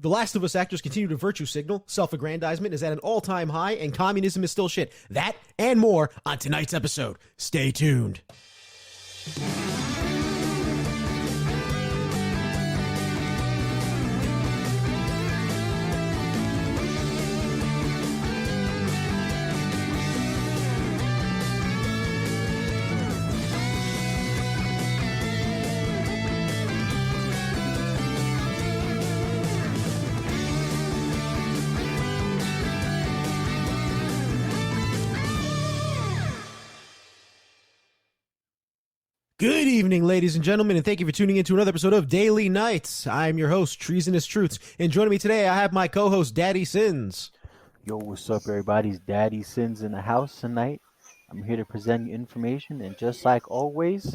The Last of Us actors continue to virtue signal, self-aggrandizement is at an all-time high, and communism is still shit. That and more on tonight's episode. Stay tuned. Good evening, ladies and gentlemen, and thank you for tuning in to another episode of Daily Nights. I'm your host, Treasonous Truths, and joining me today, I have my co-host, Daddy Sins. Yo, what's up, everybody? It's Daddy Sins in the house tonight. I'm here to present you information, and just like always,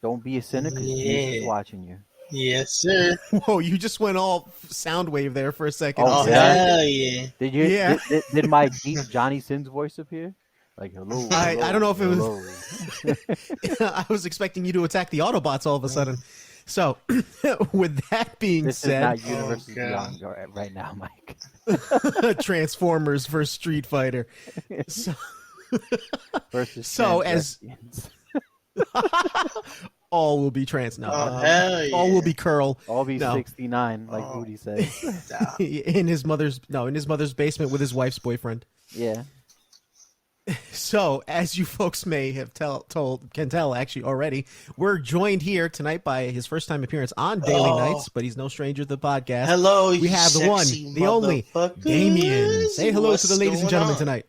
don't be a cynic because Jesus is watching you. Yes, sir. Whoa, you just went all sound wave there for a second. Oh, hell yeah. Did you? Yeah. Did my deep Johnny Sins voice appear? Like, hello, I don't know if it was. I was expecting you to attack the Autobots all of a sudden. So, with that being This said, is not Universe Beyond right now, Mike. Transformers versus Street Fighter. So, Versus so as all will be trans. No, hell yeah. all will be curl. All be No. 69, like Booty says. in his mother's basement with his wife's boyfriend. Yeah. So, as you folks may have can tell actually already, we're joined here tonight by his first time appearance on Daily Nights, but he's no stranger to the podcast. Hello, we have the one, the only, Damian. Say hello to the ladies and gentlemen tonight.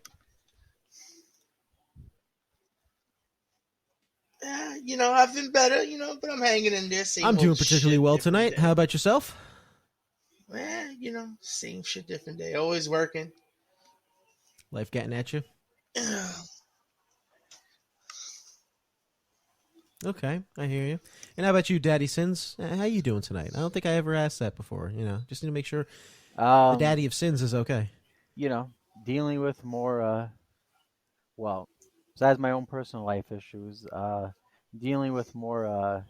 I've been better, but I'm hanging in there. I'm doing particularly well tonight. Day. How about yourself? Same shit, different day. Always working. Life getting at you? Okay, I hear you. And how about you, Daddy Sins? How you doing tonight? I don't think I ever asked that before. Just need to make sure the Daddy of Sins is okay. Dealing with more, besides my own personal life issues, dealing with more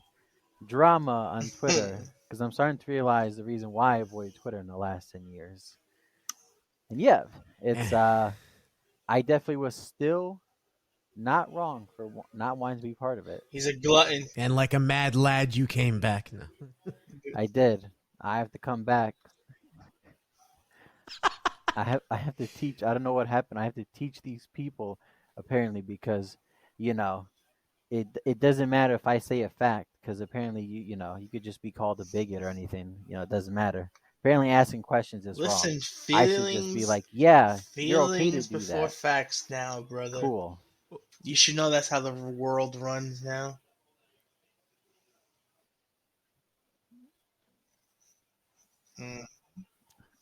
drama on Twitter, because I'm starting to realize the reason why I avoided Twitter in the last 10 years. And yeah, it's I definitely was still not wrong for not wanting to be part of it. He's a glutton. And like a mad lad, you came back. No. I did. I have to come back. I have to teach. I don't know what happened. I have to teach these people, apparently, because, it doesn't matter if I say a fact, because apparently, you could just be called a bigot or anything. It doesn't matter. Apparently asking questions is wrong. Feelings, I should just be like, yeah, you're okay to do before that. Facts now, brother. Cool. You should know that's how the world runs now.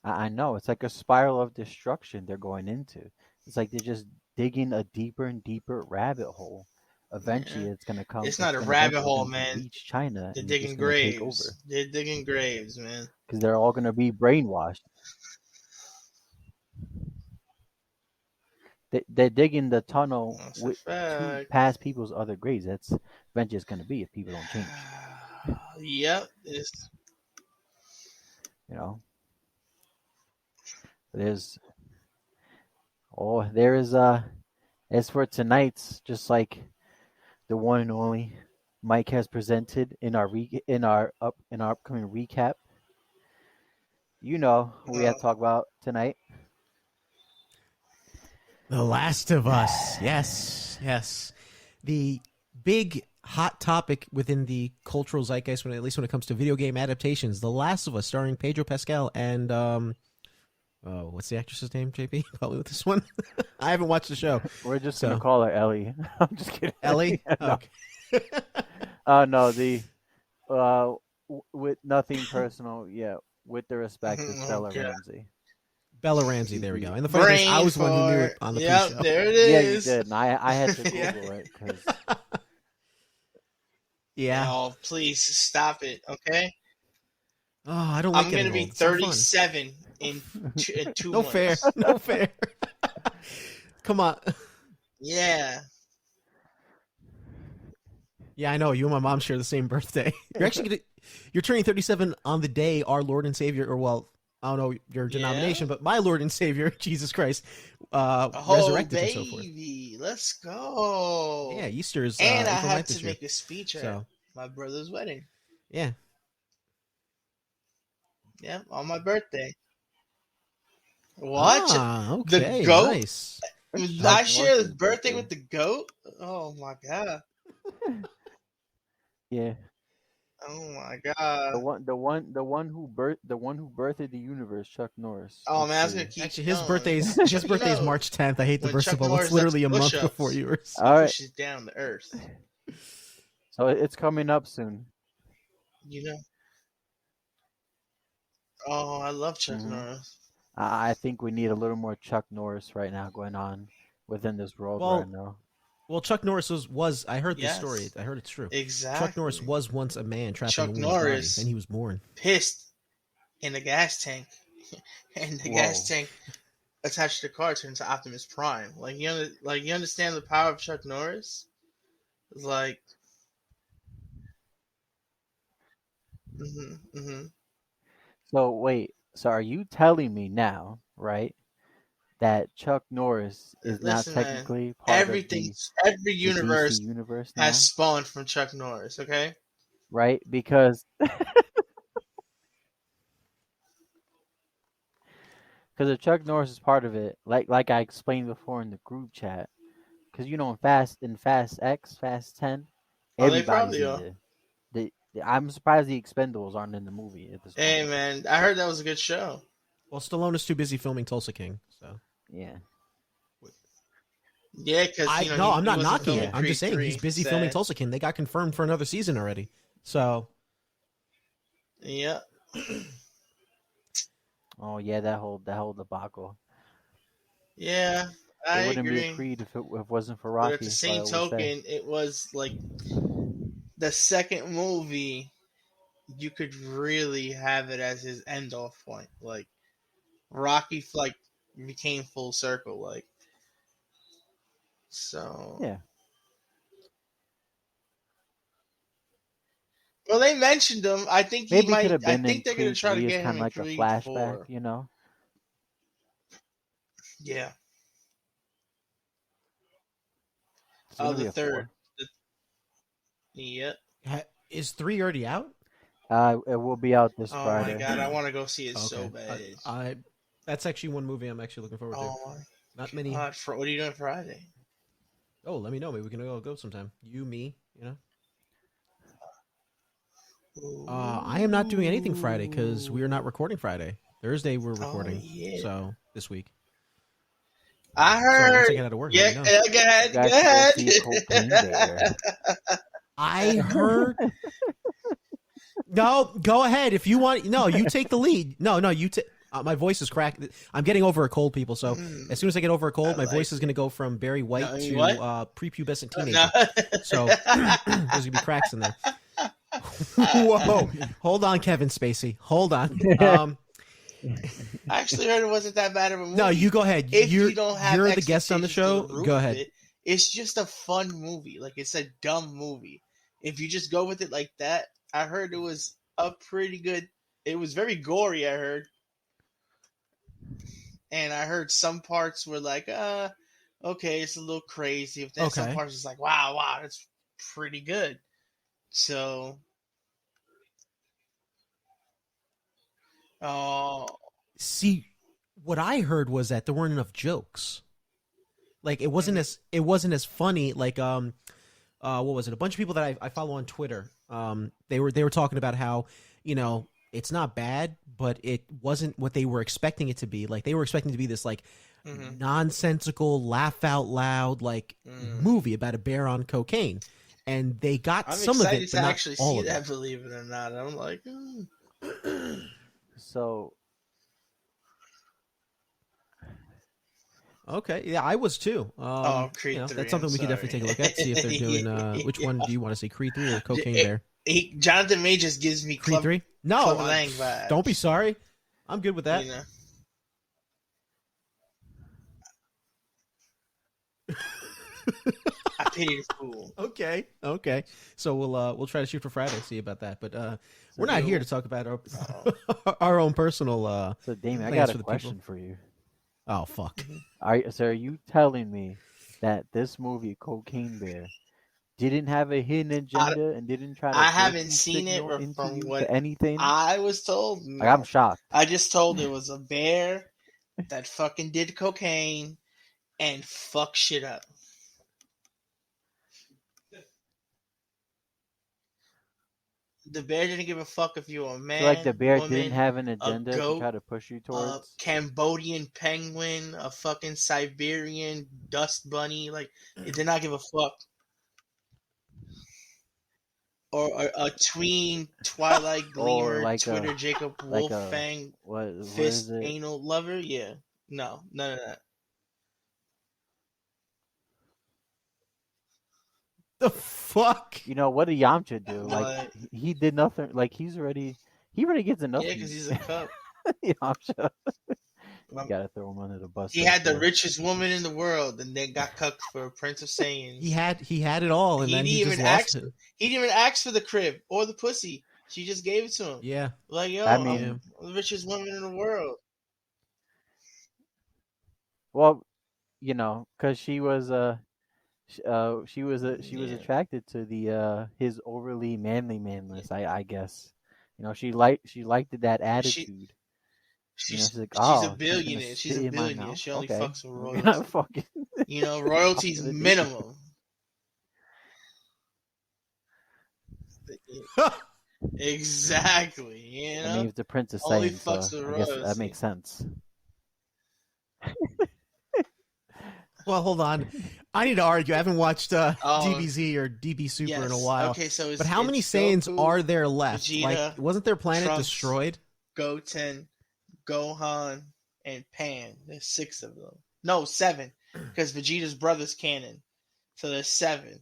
I know. It's like a spiral of destruction they're going into. It's like they're just digging a deeper and deeper rabbit hole. Eventually, it's going to come. It's not a rabbit hole, man. Reach China. They're digging graves. They're digging graves, man. Because they're all going to be brainwashed. They're digging the tunnel past people's other graves. That's eventually it's going to be if people don't change. Yep. There is as for tonight's, just like the one and only Mike has presented in our upcoming recap. We have to talk about tonight. The Last of Us. Yes. The big hot topic within the cultural zeitgeist, at least when it comes to video game adaptations. The Last of Us, starring Pedro Pascal and what's the actress's name, JP? Probably with this one. I haven't watched the show. We're just gonna call her Ellie. I'm just kidding. Ellie? No. Okay. No, with nothing personal. Yeah, with the respect of Bella Ramsey. Bella Ramsey, there we go. And the funny thing is, I was the one who knew it on the pre-show. There it is. Yeah, you did. And I had to Google it because. Yeah. Oh, please stop it, okay? Oh, I don't like it. I'm going to be 37 in 2 months. No fair. Come on. Yeah. Yeah, I know. You and my mom share the same birthday. You're turning 37 on the day our Lord and Savior, or I don't know your Yeah. denomination, but my Lord and Savior, Jesus Christ, Oh, resurrected and so forth. baby, let's go. Yeah, Easter is And I April had 9th this to year. make a speech at So, my brother's wedding. yeah. Yeah, on my birthday. What? Ah, The okay, goat? nice. Chuck I share his Norris's birthday with the goat? Oh my god. Yeah. Oh my The god. one who birthed the universe, Chuck Norris. Oh Let's man, I was see. gonna keep Actually, going. his birthday's March 10th. I hate to when burst the Chuck bubble. It's Norris literally does a month push-ups, before yours. All right. pushes down the earth. So it's coming up soon. You know? Oh, I love Chuck Mhm. Norris. I think we need a little more Chuck Norris right now going on within this world right now. Well, Chuck Norris was I heard this Yes. story. I heard it's true. Exactly. Chuck Norris was once a man trapped Chuck in a woman's body. Norris. Then he was born. Pissed in a gas tank. And the gas tank attached to the car turned to Optimus Prime. Like you understand the power of Chuck Norris? It's like So wait, so are you telling me now, right, that Chuck Norris is Listen, now man, technically part every of the universe DC universe now, has spawned from Chuck Norris, okay? right? Because if Chuck Norris is part of it, like I explained before in the group chat, because you know in Fast 10, Oh, they everybody's probably in are. I'm surprised the Expendables aren't in the movie at this point. Hey man, I heard that was a good show. Well, Stallone is too busy filming Tulsa King, so. Yeah. Yeah, because I'm not knocking it. I'm Creed just saying 3, he's busy filming Tulsa King. They got confirmed for another season already. So. Yeah. Oh yeah, that whole debacle. Yeah, I It wouldn't agree. be a Creed if it wasn't for But Rocky. at the same token, it was like the second movie. You could really have it as his end off point. Like Rocky, like became full circle. Like so. Yeah. Well, they mentioned him. I think he Maybe might. could have I been think in they're gonna Creed try to 3 as get him kind of in like a Creed flashback, 4. you know? Yeah. The third. Yep. Is 3 already out? It will be out this Oh Friday. my god, I want to go see it so bad. That's actually one movie I'm actually looking forward to. Oh my Not many. God, what are you doing Friday? Oh, let me know. Maybe we can go sometime. You, me, you know. I am not doing anything Friday because we are not recording Friday. Thursday we're recording. yeah. So this week. I So heard. once I get out of work, Yeah, let me know. go ahead. You guys Go should ahead. go see Cocaine Bear. I heard. No, go ahead if you want. No, you take the lead. No, you take. My voice is cracked. I'm getting over a cold, people. So as soon as I get over a cold, my voice is going to go from Barry White to prepubescent teenager. So there's going to be cracks in there. Whoa! Hold on, Kevin Spacey. Hold on. I actually heard it wasn't that bad of a movie. No, you go ahead. If you're you don't have the guest on the show. Go ahead. It's just a fun movie. Like it's a dumb movie. If you just go with it like that, I heard it was a pretty good. It was very gory. I heard, and I heard some parts were like, okay, it's a little crazy. But then some parts is like, wow, that's pretty good. So, see, what I heard was that there weren't enough jokes. Like it wasn't as funny. Like what was it? A bunch of people that I follow on Twitter. They were talking about how it's not bad, but it wasn't what they were expecting it to be. Like they were expecting it to be this like nonsensical, laugh out loud like movie about a bear on cocaine. And they got some of it, but not actually all see of that, it. believe it or not. I'm like, So, okay, yeah, I was too. Creed 3. That's something we could definitely take a look at. See if they're doing. Which one do you want to see, Creed 3 or Cocaine Bear? Jonathan Majors gives me Creed 3. No, vibes. Don't be sorry. I'm good with that. I pity the fool. Okay. So we'll try to shoot for Friday. See about that. But we're not Damian- here to talk about our Uh-oh. our own personal So, Damien, I plans got for a the question people. for you. Oh fuck. So, are you telling me that this movie, Cocaine Bear, didn't have a hidden agenda and didn't try to I haven't virtue seen it, signal but into from you what to anything? I was told, Like, I'm no. shocked. I just told it was a bear that fucking did cocaine and fuck shit up. The bear didn't give a fuck if you were a man, So, like, the bear woman, didn't have an a agenda to goat, try to push you a towards? Cambodian penguin, a fucking Siberian dust bunny. Like, it did not give a fuck. Or a tween Twilight Or Gleamer, Twitter Jacob like a Wolfang, what is fist it? anal lover. Yeah, no, none of that. The fuck? You know what did Yamcha do? What? Like he did nothing. Like he already gets enough. Yeah, because he's a cup. Yamcha. You Um, gotta throw him under the bus. He right had the there. richest woman in the world, and then got cucked for Prince of Saiyans. He had it all, and He then didn't he just even lost ask. it. He didn't even ask for the crib or the pussy. She just gave it to him. Yeah. Like, yo, I mean- I'm the richest woman in the world. Well, you know, because she was she was Yeah. attracted to the his overly manliness. I guess. You know, she liked that attitude. You know, She's she's like, she's oh, a she's gonna billionaire. She's spit a in my billionaire. mouth? She only Okay. fucks with We're gonna royalty. fucking You know, royalty's Fucking minimum. Exactly. You know, I mean, it's the Prince of only Saiyan, fucks so with I guess that royalty. makes sense. Well, hold on. I need to argue. I haven't watched Oh, DBZ or DB Super yes. in a while. Okay, so it's, But how many it's Saiyans Goku, are there left? Vegeta, Like, wasn't their planet Trunks, destroyed? Goten, Gohan, and Pan. There's 6 of them. No, 7, because Vegeta's brother's canon. So there's 7.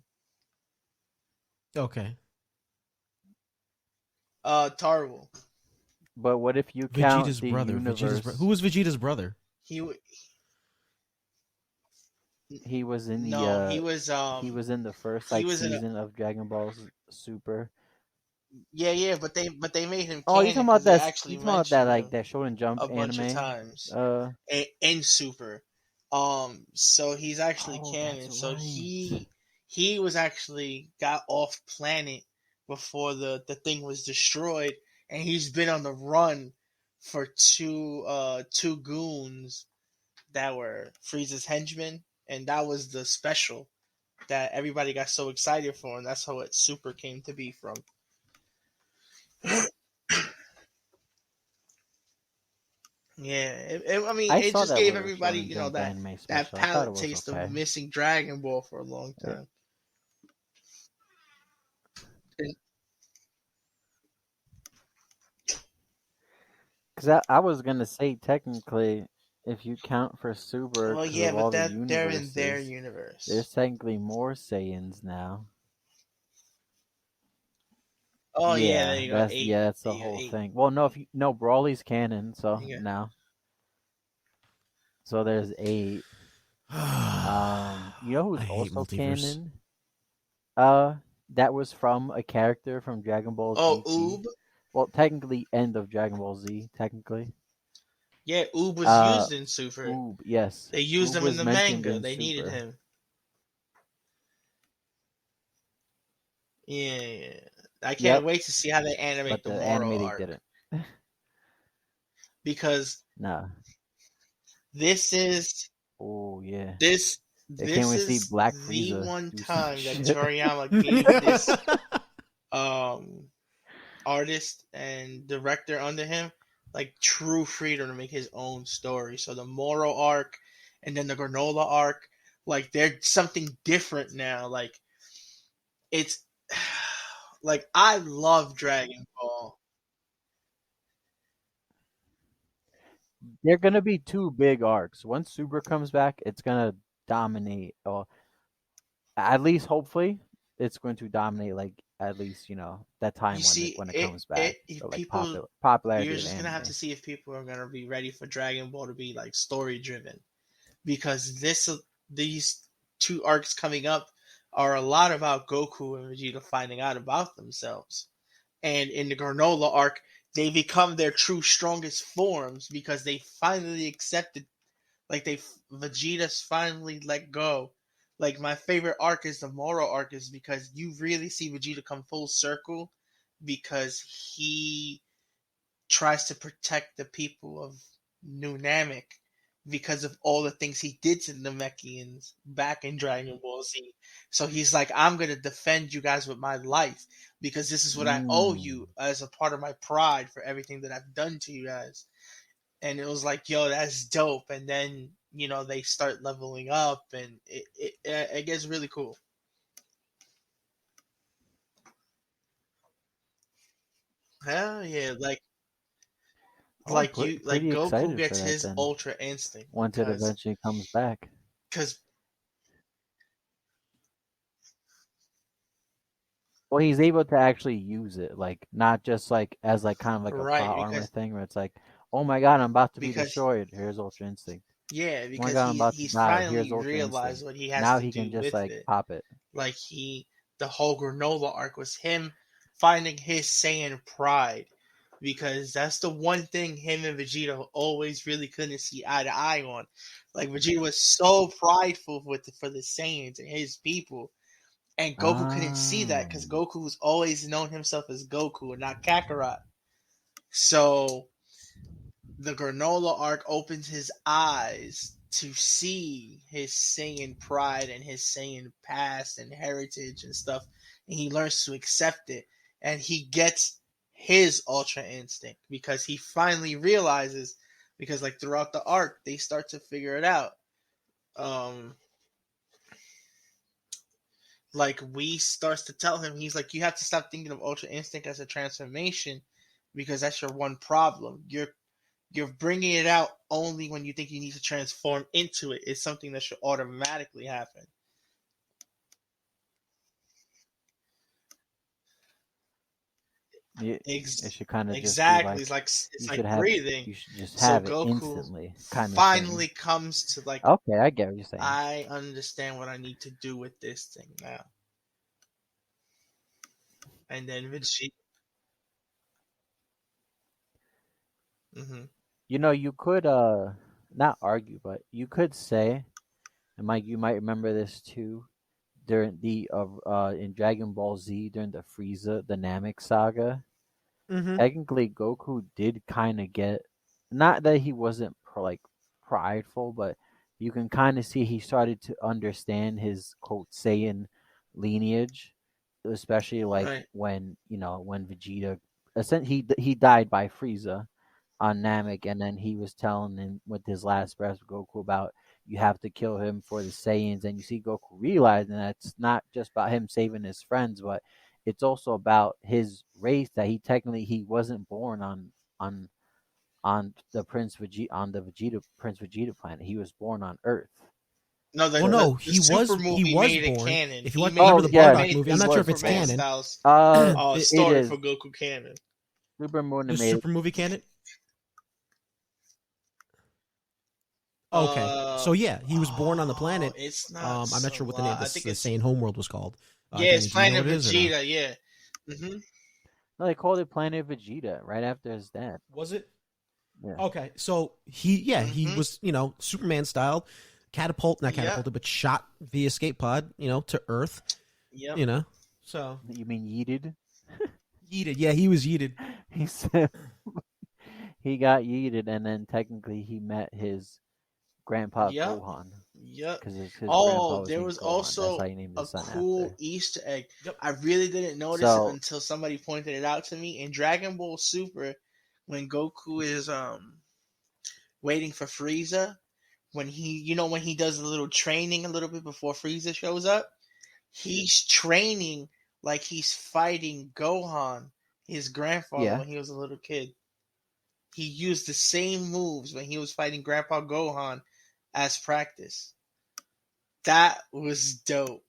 Okay. Tarwal. But what if you count Vegeta's the brother. universe? Who was Vegeta's brother? He He was in the no, he was in the first he was in a- season of Dragon Ball Super. yeah, but they made him. Oh, you canon talking about 'cause they that? actually You talking about that mentioned him that Shonen Jump a bunch anime? of times Uh, in Super. So he's actually Oh, canon. that's So right. he was actually got off planet before the thing was destroyed, and he's been on the run for two goons that were Frieza's henchmen, and that was the special that everybody got so excited for, and that's how it Super came to be from. Yeah, I mean, I it saw just that gave little everybody, Shonen Jump that anime special. I thought it palate was taste okay. of missing Dragon Ball for a long Yeah. time. Because I was gonna say technically, if you count for Super, Well, 'cause yeah, of but all the they're in their universes, universe. there's technically more Saiyans now. Oh yeah, there you go. that's 8. that's the There you go, whole 8. thing. Well, no, Brawly's canon, so Yeah. now, so there's 8. You know who's I hate also multiverse. canon? That was from a character from Dragon Ball Oh, GT. Oob. Well, technically, end of Dragon Ball Z. Technically, Yeah, Oob was used in Super. Oob, yes. They used Oob him in was the mentioned manga. in They needed Super. him. Yeah. I can't wait to see how they animate But the Moro anime they arc, didn't. because Nah. this is Oh yeah. this I can't wait to see is Black the Frieza one do some time that shit. Toriyama gave this artist and director under him like true freedom to make his own story. So the Moro arc and then the Granola arc, like they're something different now. Like it's like I love Dragon Ball. They're gonna be 2 big arcs. Once Super comes back, it's gonna dominate. Or at least, hopefully, it's going to dominate. Like at least that time You see, when it comes back. So like people, popularity you're of just gonna have anime. to see if people are gonna be ready for Dragon Ball to be like story driven, because these 2 arcs coming up are a lot about Goku and Vegeta finding out about themselves. And in the Granola arc, they become their true strongest forms because they finally accepted, like Vegeta's finally let go. Like my favorite arc is the Moro arc, is because you really see Vegeta come full circle because he tries to protect the people of New Namek because of all the things he did to the Namekians back in Dragon Ball Z. So he's like, I'm gonna defend you guys with my life because this is what I owe Mm. you as a part of my pride for everything that I've done to you guys. And it was like, yo, that's dope. And then they start leveling up, and it gets really cool. Hell yeah, Oh, I'm like pretty Goku excited for gets that his then. Ultra Instinct Once it eventually comes back. because Well, he's able to actually use it, like not just like as like kind of like a right plot armor because thing where it's like, oh my god, I'm about to be because destroyed. Here's Ultra Instinct. yeah, Oh my because god, I'm about to he's die. Here's finally Ultra Instinct. realized what he has Now to he can do just with like it. pop it. Like the whole Granola arc was him finding his Saiyan pride, because that's the one thing him and Vegeta always really couldn't see eye to eye on. Like Vegeta was so prideful for the Saiyans and his people, and Goku couldn't see that Ah. because Goku's always known himself as Goku and not Kakarot. So the Granola arc opens his eyes to see his Saiyan pride and his Saiyan past and heritage and stuff, and he learns to accept it, and he gets his Ultra Instinct because he finally realizes, because like throughout the arc they start to figure it out. Um, like we starts to tell him, he's like, you have to stop thinking of Ultra Instinct as a transformation because that's your one problem. You're bringing it out only when you think you need to transform into it. It's something that should automatically happen. It, it Ex- should kind of just be exactly. It's like like it's you should like have breathing. you should just So have it Goku instantly, kind of thing. finally comes to like, Okay, I get what you're saying. I understand what I need to do with this thing now. And then Vegeta. Hmm. You know, you could not argue, but you could say, and Mike, you might remember this too, during the in Dragon Ball Z during the Frieza dynamic saga. Mm-hmm. Technically, Goku did kind of get, not that he wasn't like prideful, but you can kind of see he started to understand his quote Saiyan lineage, especially like Right. when when Vegeta, he died by Frieza on Namek, and then he was telling him with his last breath, Goku, about you have to kill him for the Saiyans, and you see Goku realizing that it's not just about him saving his friends, but it's also about his race, that he wasn't born on on the Vegeta Prince Vegeta planet. He was born on Earth. No, Well, So no, the Super he movie was made it born. canon. If you remember oh the yeah, Bardock Made movie, the I'm not he sure was if it's Superman canon. born. styles It story is for Goku canon. Super Moon The made it. Super movie canon. Okay, Uh so yeah, he was born on the oh, planet. it's not I'm not so sure what the name of I think the it's Saiyan homeworld was called. yeah, it's Damian, do you know Planet what it is or no? Vegeta. Yeah. Hmm. No, they called it Planet Vegeta right after his death. Was it? Yeah. Okay, so he Hmm. was Superman style, not Yep. catapulted, but shot via escape pod, to Earth, Yep. you know. So You mean yeeted? yeeted, yeah, he was yeeted. He said he got yeeted, and then technically he met his grandpa Yep. Gohan, Yep. because his grandpa Oh, was there named was Gohan. That's how also he named a his son cool after. Easter egg. Yep. I really didn't notice it So until somebody pointed it out to me in Dragon Ball Super when Goku is waiting for Frieza, when he does a little training a little bit before Frieza shows up, he's training like he's fighting Gohan, his grandfather, yeah, when he was a little kid. He used the same moves when he was fighting Grandpa Gohan as practice. That was dope.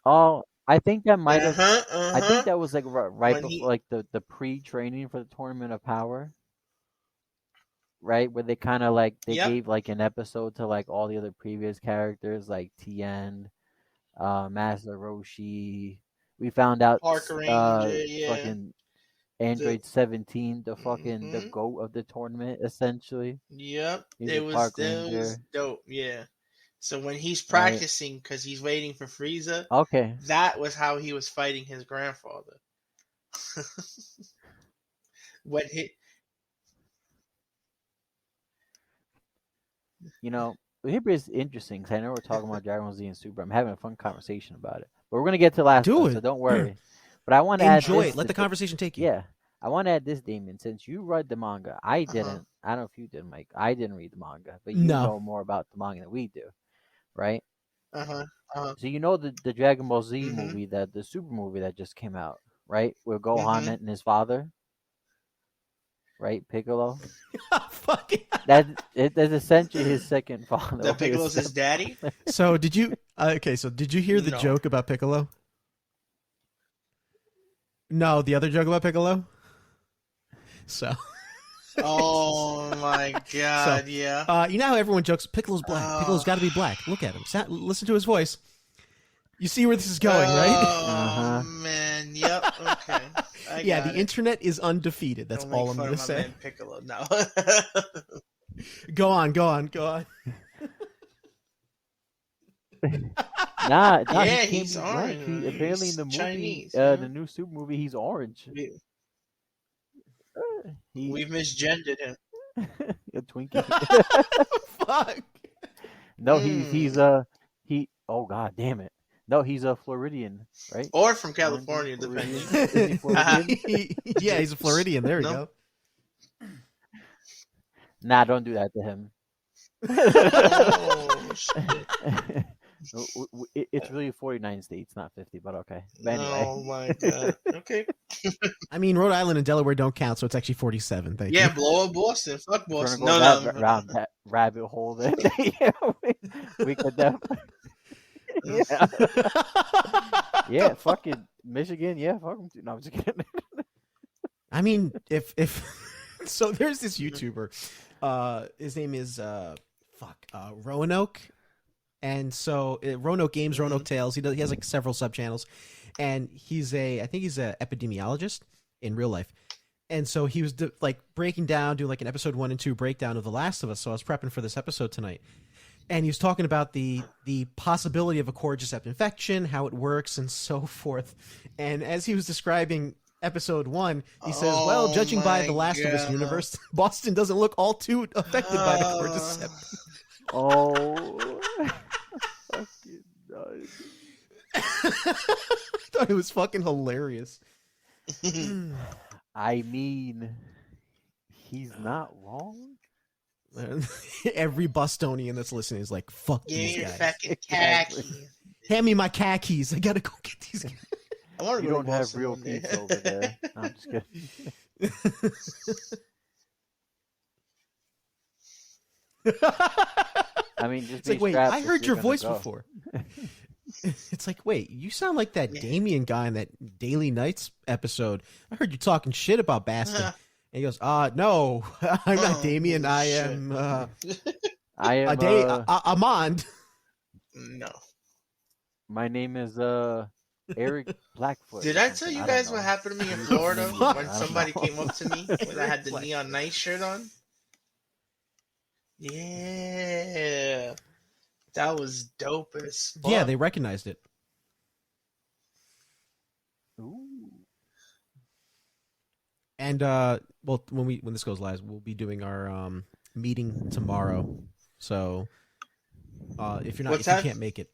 oh, I think that might Uh have. huh. I think Uh huh. that was like right When before, he, like the pre-training for the Tournament of Power, right? Where they kind of like they Yep. gave like an episode to like all the other previous characters, like Tien, Master Roshi. We found out Park Ranger, yeah. fucking Android 17, the Mhm. GOAT of the tournament, essentially. Yep. He's It a was park it was ranger. dope, yeah. So when he's Right. practicing because he's waiting for Frieza, Okay. that was how he was fighting his grandfather. When he You know, here is interesting because I know we're talking about Dragon Ball Z and Super. I'm having a fun conversation about it, but we're gonna get to the last Do one, it. so don't worry. But I want to add Enjoy this. it. Let the conversation take you. Yeah, I want to add this, Damien. Since you read the manga, I Uh-huh. didn't. I don't know if you did, Mike. I didn't read the manga, but you No. know more about the manga than we do, right? uh-huh. So you know the Dragon Ball Z Mhm. movie, the Super movie that just came out, right? With Gohan and his father, right? Piccolo. Fuck it. That's essentially his second father. The Piccolo's his daddy? So did you? So did you hear the No. joke about Piccolo? No, the other joke about Piccolo. So. Oh my god, yeah. You know how everyone jokes Piccolo's black. Piccolo's got to be black. Look at him. Listen to his voice. You see where this is going, right? Oh man, yep. Okay. I Yeah, got the it. internet is undefeated. That's Don't all make I'm fun going of to my say. man Piccolo. No. Go on. Nah, Yeah, he can't he's be black. orange. Apparently in He's the movie, Chinese, the new Super movie, he's orange. We've misgendered him. A Twinkie. Fuck. No, he's oh god damn it. No, he's a Floridian, right? Or from Orange California, Floridian. depending. Is he Floridian? Yeah, he's a Floridian. There we No. go. Nah, don't do that to him. Oh shit. It's really 49 states, not 50, but okay. But anyway. Oh my god. Okay. I mean, Rhode Island and Delaware don't count, so it's actually 47. Thank Yeah, you. blow up Boston. Fuck If we're Boston. gonna No, go no. round that rabbit hole, then yeah, we could definitely. Yeah. Yeah, fucking Michigan. Yeah, fuck them. No, I'm just kidding. I mean, if so, there's this YouTuber. His name is Roanoke, and so Roanoke Games, Roanoke Tales. He has like several sub channels, and I think he's a epidemiologist in real life. And so he was like breaking down, doing like an episode 1 and 2 breakdown of The Last of Us. So I was prepping for this episode tonight, and he was talking about the possibility of a cordyceps infection, how it works, and so forth. And as he was describing episode 1, he says, "Well, judging by the Last of Us universe, Boston doesn't look all too affected by the cordyceps." Oh, fucking nice. I thought it was fucking hilarious. I mean, he's not wrong. Every Bostonian that's listening is like, "Fuck Give me these your guys. fucking Exactly. khaki. Hand me my khakis. I gotta go get these guys." I want to You go don't to have Boston real one day. pizza over there. No, I'm just kidding. I mean, just It's be like, wait, strapped I if heard you're your gonna voice go. before. It's like, wait, you sound like that Yeah. Damian guy in that Daily Nights episode. I heard you talking shit about Baston. And he goes, no, I'm not Oh, Damian. I shit. am I am. Amand. No. My name is Eric Blackfoot. Did or I tell something. you don't guys what know. happened to me in He's Florida Indian. Fuck. I when don't somebody know. came up to me when I had the Black. Neon Night shirt on? Yeah. That was dope as fuck. Yeah, they recognized it. Ooh. And well, when this goes live, we'll be doing our meeting tomorrow. So if you can't make it,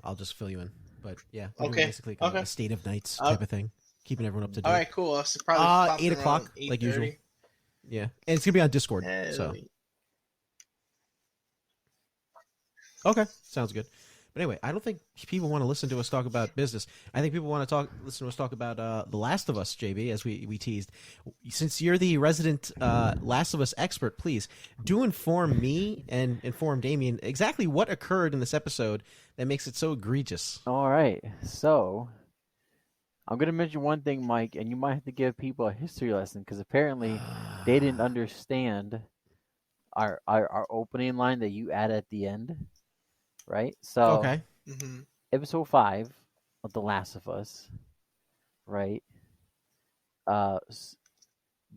I'll just fill you in. But yeah, we're doing Okay, basically kind of okay. a state of nights type of thing, keeping everyone up to date. All right, cool. I'll probably pop 8 in o'clock, around like usual. 8:30. Yeah, and it's gonna be on Discord. Hell So yeah. okay, sounds good. But anyway, I don't think people want to listen to us talk about business. I think people want to listen to us talk about The Last of Us, JB, as we teased. Since you're the resident Last of Us expert, please do inform me and inform Damian exactly what occurred in this episode that makes it so egregious. All right. So I'm gonna mention one thing, Mike, and you might have to give people a history lesson because apparently they didn't understand our opening line that you add at the end, right? So Okay. Mhm. episode 5 of The Last of Us, right?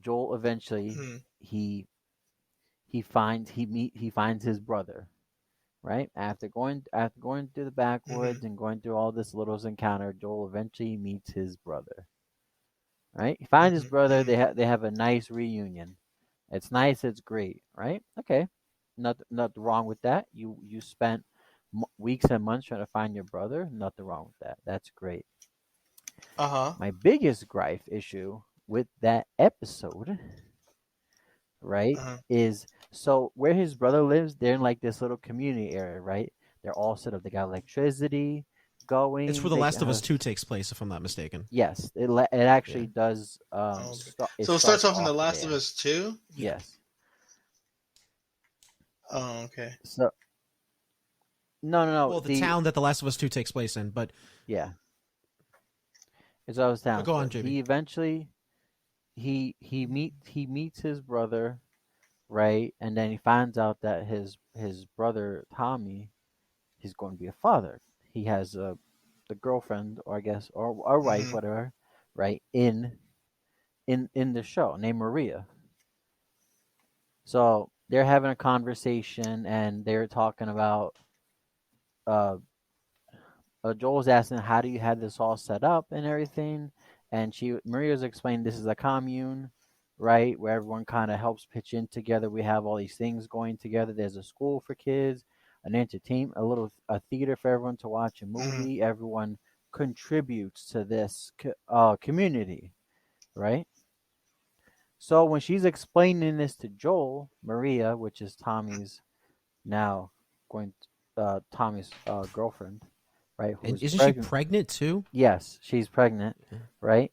Joel eventually Mhm. he he finds his brother, right? After going through the backwoods Mhm. and going through all this little encounter, Joel eventually meets his brother, right? He finds his Mhm. brother. Mhm. They have a nice reunion. It's nice. It's great, right? Okay, nothing wrong with that. You spent weeks and months trying to find your brother. Nothing wrong with that. That's great. Uh-huh. My biggest gripe issue with that episode, right, Uh-huh. is so where his brother lives, they're in like this little community area, right? They're all set up. They got electricity It's going. where The They Last of Us have 2 takes place, if I'm not mistaken. yes, it Yeah. actually does. Oh, okay. It So it starts starts off in The off Last of there. Us 2? Yeah. Yes. Oh, okay. So no. Well, the town that The Last of Us 2 takes place in, but Yeah, it's what I was down. go So on, JB. he eventually he meets his brother, right, and then he finds out that his brother Tommy, he's going to be a father. He has a the girlfriend, or I guess, or wife, Mhm. whatever, right, in the show named Maria. So they're having a conversation and they're talking about uh, Joel's asking how do you have this all set up and everything, and Maria's explaining this is a commune, right, where everyone kind of helps pitch in together. We have all these things going together. There's a school for kids, an entertainment, a theater for everyone to watch a Mhm. movie. Everyone contributes to this community, right? So when she's explaining this to Joel, Maria, which is Tommy's now Tommy's girlfriend, right, who And is isn't she pregnant. pregnant too? Yes, she's pregnant, Yeah. right?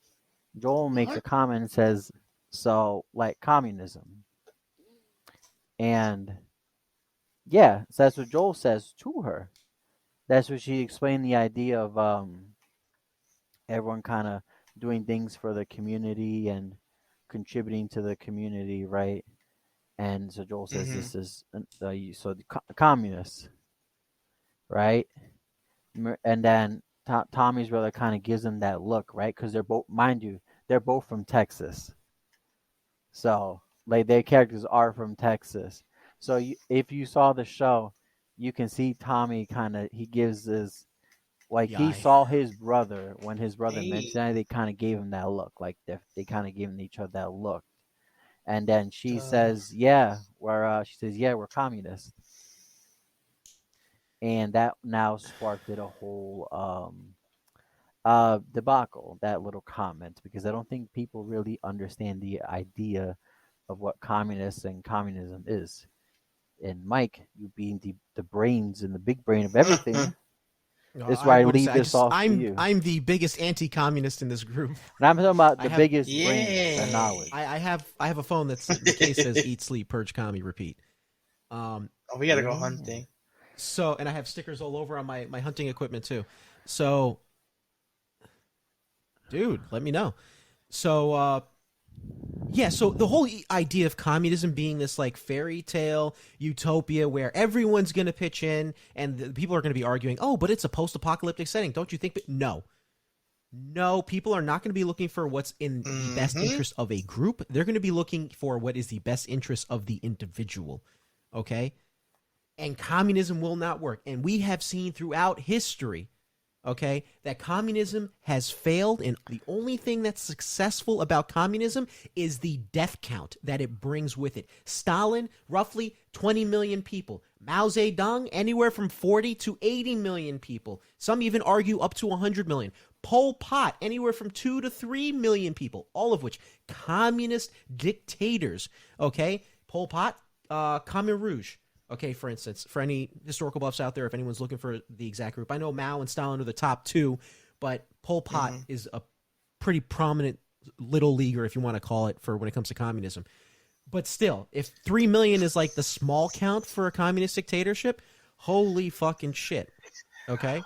Joel makes a What? comment and says, "So, like communism," and yeah, so that's what Joel says to her. That's what she explained the idea of everyone kind of doing things for the community and contributing to the community, right? And so Joel says Mhm. this is so the communists, right? And then Tommy's brother kind of gives him that look, right? Because they're both, mind you, they're both from Texas. So, like, their characters are from Texas. So, if you saw the show, you can see Tommy kind of, he gives this, like, The he eye. saw his brother when his brother Hey. mentioned it, they kind of gave him that look. Like, they kind of gave each other that look. And then she Uh, says, yeah, we're communists. And that now sparked it a whole debacle, that little comment, because I don't think people really understand the idea of what communists and communism is. And Mike, you being the brains and the big brain of everything, this is where I I will leave say, this off to you. I'm the biggest anti-communist in this group. And I'm talking about I the have biggest brains, the yeah. knowledge. I have a phone that's the case says eat, sleep, purge, commie, repeat. Oh, we gotta go Yeah. hunting. So, and I have stickers all over on my hunting equipment too. So, dude, let me know. So, yeah, so the whole idea of communism being this like fairy tale utopia where everyone's going to pitch in and the people are going to be arguing, oh, but it's a post apocalyptic setting. Don't you think? But no. No, people are not going to be looking for what's in the best Mhm. interest of a group. They're going to be looking for what is the best interest of the individual. Okay? And communism will not work. And we have seen throughout history, okay, that communism has failed. And the only thing that's successful about communism is the death count that it brings with it. Stalin, roughly 20 million people. Mao Zedong, anywhere from 40 to 80 million people. Some even argue up to 100 million. Pol Pot, anywhere from 2 to 3 million people, all of which communist dictators, okay? Pol Pot, Khmer Rouge, okay, for instance, for any historical buffs out there, if anyone's looking for the exact group, I know Mao and Stalin are the top two, but Pol Pot is a pretty prominent little leaguer, if you want to call it, for when it comes to communism. But still, if 3 million is like the small count for a communist dictatorship, holy fucking shit, okay?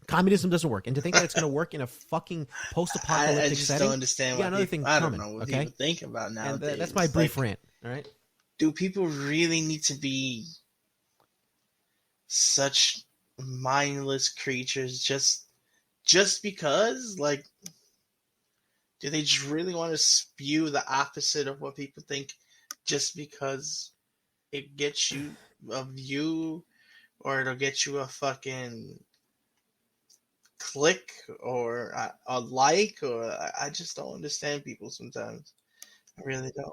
Communism doesn't work. And to think that it's going to work in a fucking I post-apocalyptic just setting, don't understand you got why another people. thing I don't coming, know what okay? people think about And nowadays. that's my brief Like, rant, all right? do people really need to be such mindless creatures just because? Like, do they just really want to spew the opposite of what people think just because it gets you a view or it'll get you a fucking click or a like? Or I just don't understand people sometimes. I really don't.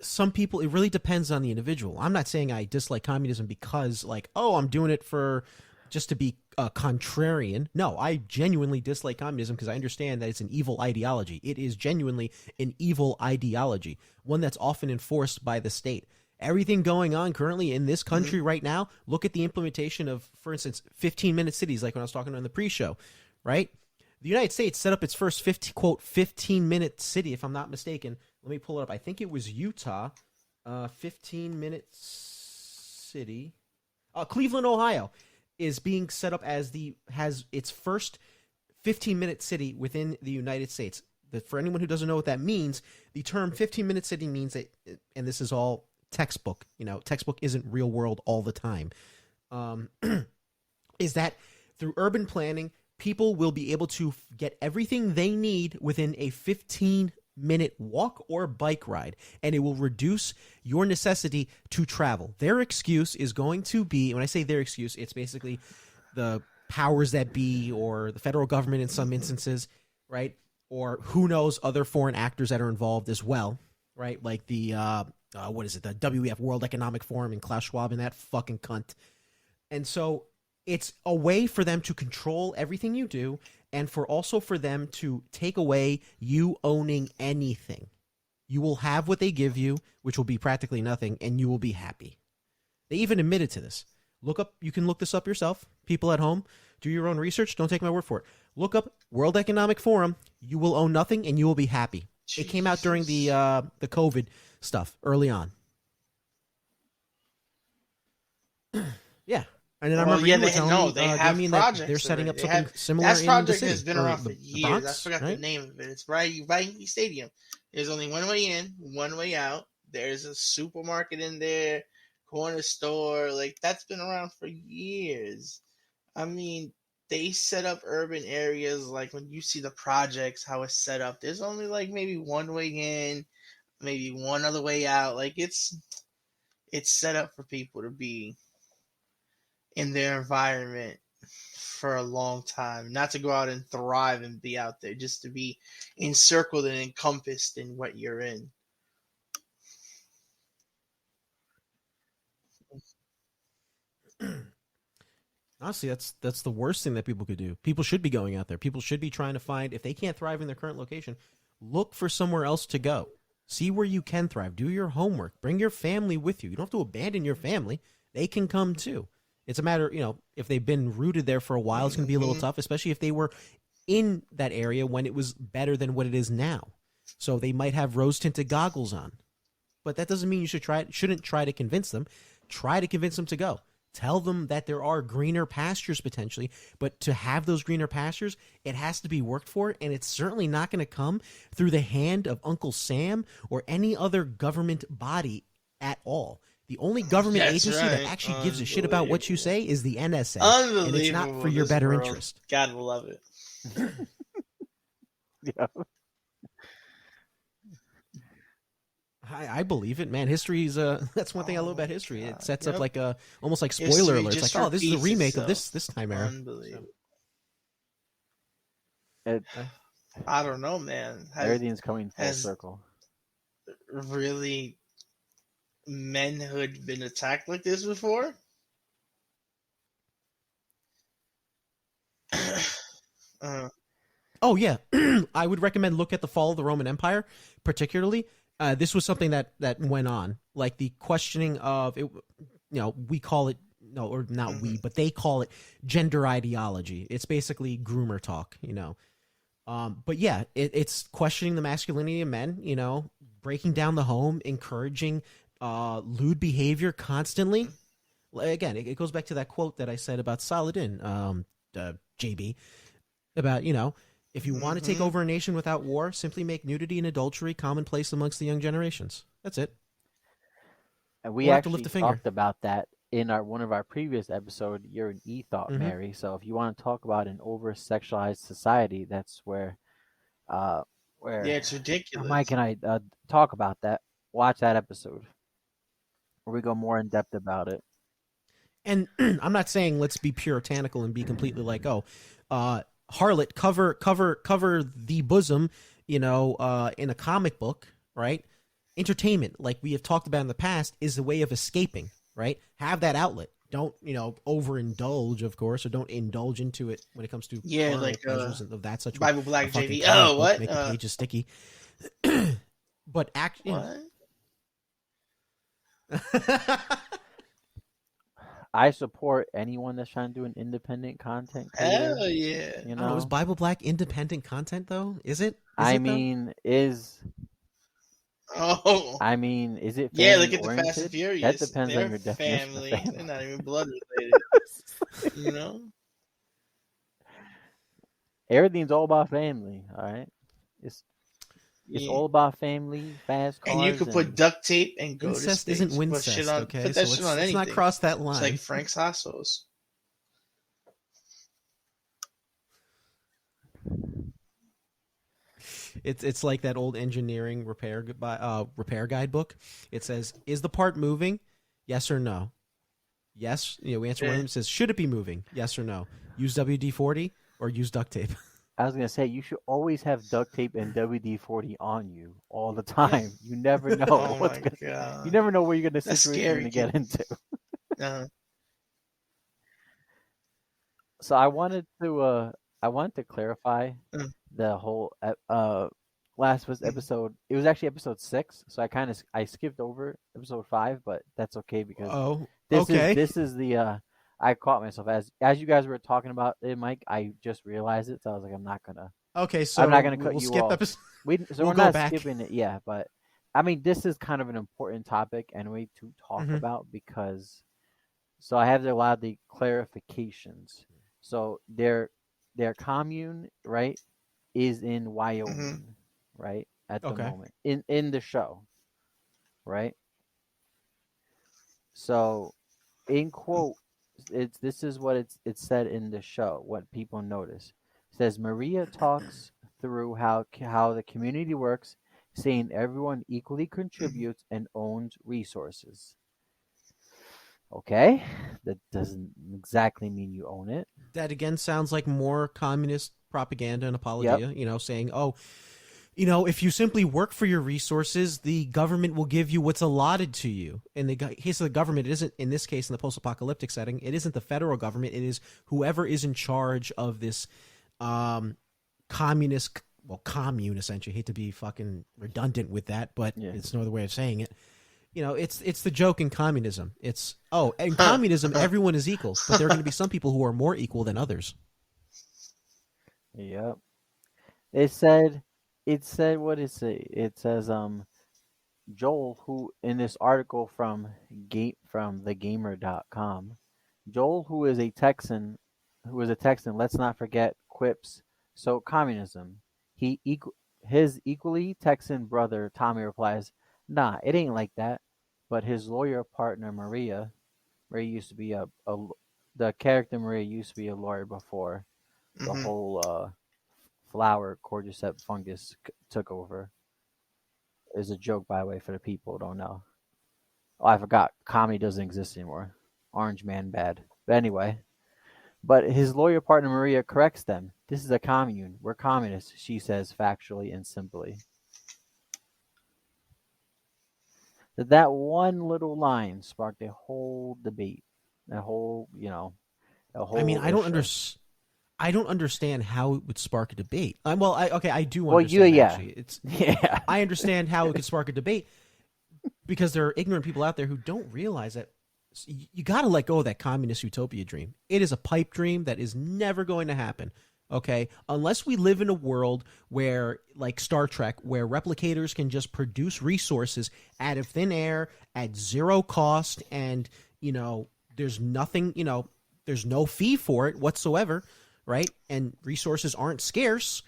Some people, it really depends on the individual. I'm not saying I dislike communism because, like, oh, I'm doing it for just to be a contrarian. No, I genuinely dislike communism because I understand that it's an evil ideology. It is genuinely an evil ideology, one that's often enforced by the state. Everything going on currently in this country right now, look at the implementation of, for instance, 15-minute cities, like when I was talking on the pre-show, right? The United States set up its first 15-minute city, if I'm not mistaken. Let me pull it up. I think it was Utah. 15-minute city. Cleveland, Ohio is being set up as has its first 15-minute city within the United States. For anyone who doesn't know what that means, the term 15-minute city means that, and this is all textbook, textbook isn't real world all the time, is that through urban planning, people will be able to get everything they need within a 15-minute walk or bike ride, and it will reduce your necessity to travel. Their excuse is going to be, when I say their excuse, it's basically the powers that be or the federal government in some instances, right? Or who knows, other foreign actors that are involved as well, right? Like the, what is it, the WEF, World Economic Forum, and Klaus Schwab and that fucking cunt. And so it's a way for them to control everything you do, and for them to take away you owning anything. You will have what they give you, which will be practically nothing, and you will be happy. They even admitted to this. You can look this up yourself. People at home, do your own research. Don't take my word for it. Look up World Economic Forum. You will own nothing, and you will be happy. Jesus. It came out during the COVID stuff early on. Yeah. And then I remember you were telling me, they have Damian, projects. That they're setting up something similar that in project the city. has been around for years. Bronx, I forgot the name of it. It's right in the stadium. There's only one way in, one way out. There's a supermarket in there, corner store. Like, that's been around for years. I mean, they set up urban areas, like when you see the projects, how it's set up. There's only like maybe one way in, maybe one other way out. Like, it's set up for people to be in their environment for a long time, not to go out and thrive and be out there, just to be encircled and encompassed in what you're in. Honestly, that's the worst thing that people could do. People should be going out there. People should be trying to find, if they can't thrive in their current location, look for somewhere else to go. See where you can thrive. Do your homework. Bring your family with you. You don't have to abandon your family. They can come too. It's a matter, if they've been rooted there for a while, it's going to be a little tough, especially if they were in that area when it was better than what it is now. So they might have rose-tinted goggles on. But that doesn't mean you shouldn't try to convince them. Try to convince them to go. Tell them that there are greener pastures potentially, but to have those greener pastures, it has to be worked for, and it's certainly not going to come through the hand of Uncle Sam or any other government body at all. The only government agency that actually gives a shit about what you say is the NSA. And it's not for your better interest. Gotta love it. Yeah. I believe it, man. History's that's one thing I love about history. It sets up like almost like spoiler alerts. Like, oh, this is a remake of this time era. Unbelievable. It, I don't know, man. everything's coming full circle. Really, manhood been attacked like this before? Oh yeah, I would recommend look at the fall of the Roman Empire, particularly. This was something that went on, like the questioning of it. We call it or not we, but they call it gender ideology. It's basically groomer talk, But yeah, it's questioning the masculinity of men. Breaking down the home, encouraging lewd behavior constantly. Again, it goes back to that quote that I said about Saladin, JB, about, If you want to take over a nation without war, simply make nudity and adultery commonplace amongst the young generations. That's it. And we We'll have to actually lift a finger. talked about that in one of our previous episode. You're an e-thought, Mary. So if you want to talk about an over-sexualized society, that's where Yeah, it's ridiculous. Mike and I talk about that. Watch that episode where we go more in depth about it. And I'm not saying let's be puritanical and be completely like, harlot, cover the bosom, in a comic book, right? Entertainment, like we have talked about in the past, is a way of escaping, right? Have that outlet. Don't, overindulge, of course, or don't indulge into it when it comes to pleasures of that such. Bible Black JV. JV. Oh, what? Make the pages sticky. But actually, what? I support anyone that's trying to do an independent content creator. Hell yeah! Is Bible Black independent content though? Is it? Is it yeah, look at the oriented? Fast and Furious. That depends They're on your definition family. of family. They're not even blood related. Everything's all about family. All right, it's all about family, fast cars, and you could put duct tape and go incest to space. isn't wincest, okay? Put that So shit on let's anything. not cross that line. It's like Frank's hot sauce. It's like that old engineering repair guidebook. It says, "Is the part moving? Yes or no." Yes, we answer one of them. It says, "Should it be moving? Yes or no." Use WD-40 or use duct tape. I was gonna say you should always have duct tape and WD-40 on you all the time. You never know God. You never know where you're gonna get into. So I wanted to clarify the whole last episode. It was actually episode 6, so I skipped over episode 5, but that's okay because this is the I caught myself as you guys were talking about it, Mike. I just realized it, so I was like, I'm not gonna. Okay, so I'm not gonna cut we'll you skip off. episode. We're not skipping it, yeah. But I mean, this is kind of an important topic anyway to talk about because. So I have a lot of the clarifications. So their commune, right, is in Wyoming, right, at the moment in the show, right. So, in quote. This is what it's said in the show. What people notice it says Maria talks through how the community works, saying everyone equally contributes and owns resources. Okay, that doesn't exactly mean you own it. That again sounds like more communist propaganda and apologia. Yep. Saying, if you simply work for your resources, the government will give you what's allotted to you. In the case of the government, it isn't, in this case, in the post-apocalyptic setting, it isn't the federal government. It is whoever is in charge of this commune, essentially. I hate to be fucking redundant with that, but it's no other way of saying it. It's the joke in communism. In communism, everyone is equal, but there are going to be some people who are more equal than others. Yep. It said, what is it? It says, Joel, who in this article from thegamer.com, Joel, who is a Texan, let's not forget, quips, so communism. His equally Texan brother, Tommy, replies, nah, it ain't like that. But his lawyer partner, Maria used to be the character Maria used to be a lawyer before the whole, flower cordyceps fungus took over. Is a joke, by the way, for the people who don't know. Oh, I forgot. Comedy doesn't exist anymore. Orange man bad. But anyway. But his lawyer partner Maria corrects them. This is a commune. We're communists, she says factually and simply. That one little line sparked a whole debate. A whole, I mean, I don't understand how it would spark a debate. I do understand. Well, actually. I understand how it could spark a debate because there are ignorant people out there who don't realize that you got to let go of that communist utopia dream. It is a pipe dream that is never going to happen. Okay, unless we live in a world where, like Star Trek, where replicators can just produce resources out of thin air at zero cost, and there's nothing, there's no fee for it whatsoever. Right? And resources aren't scarce.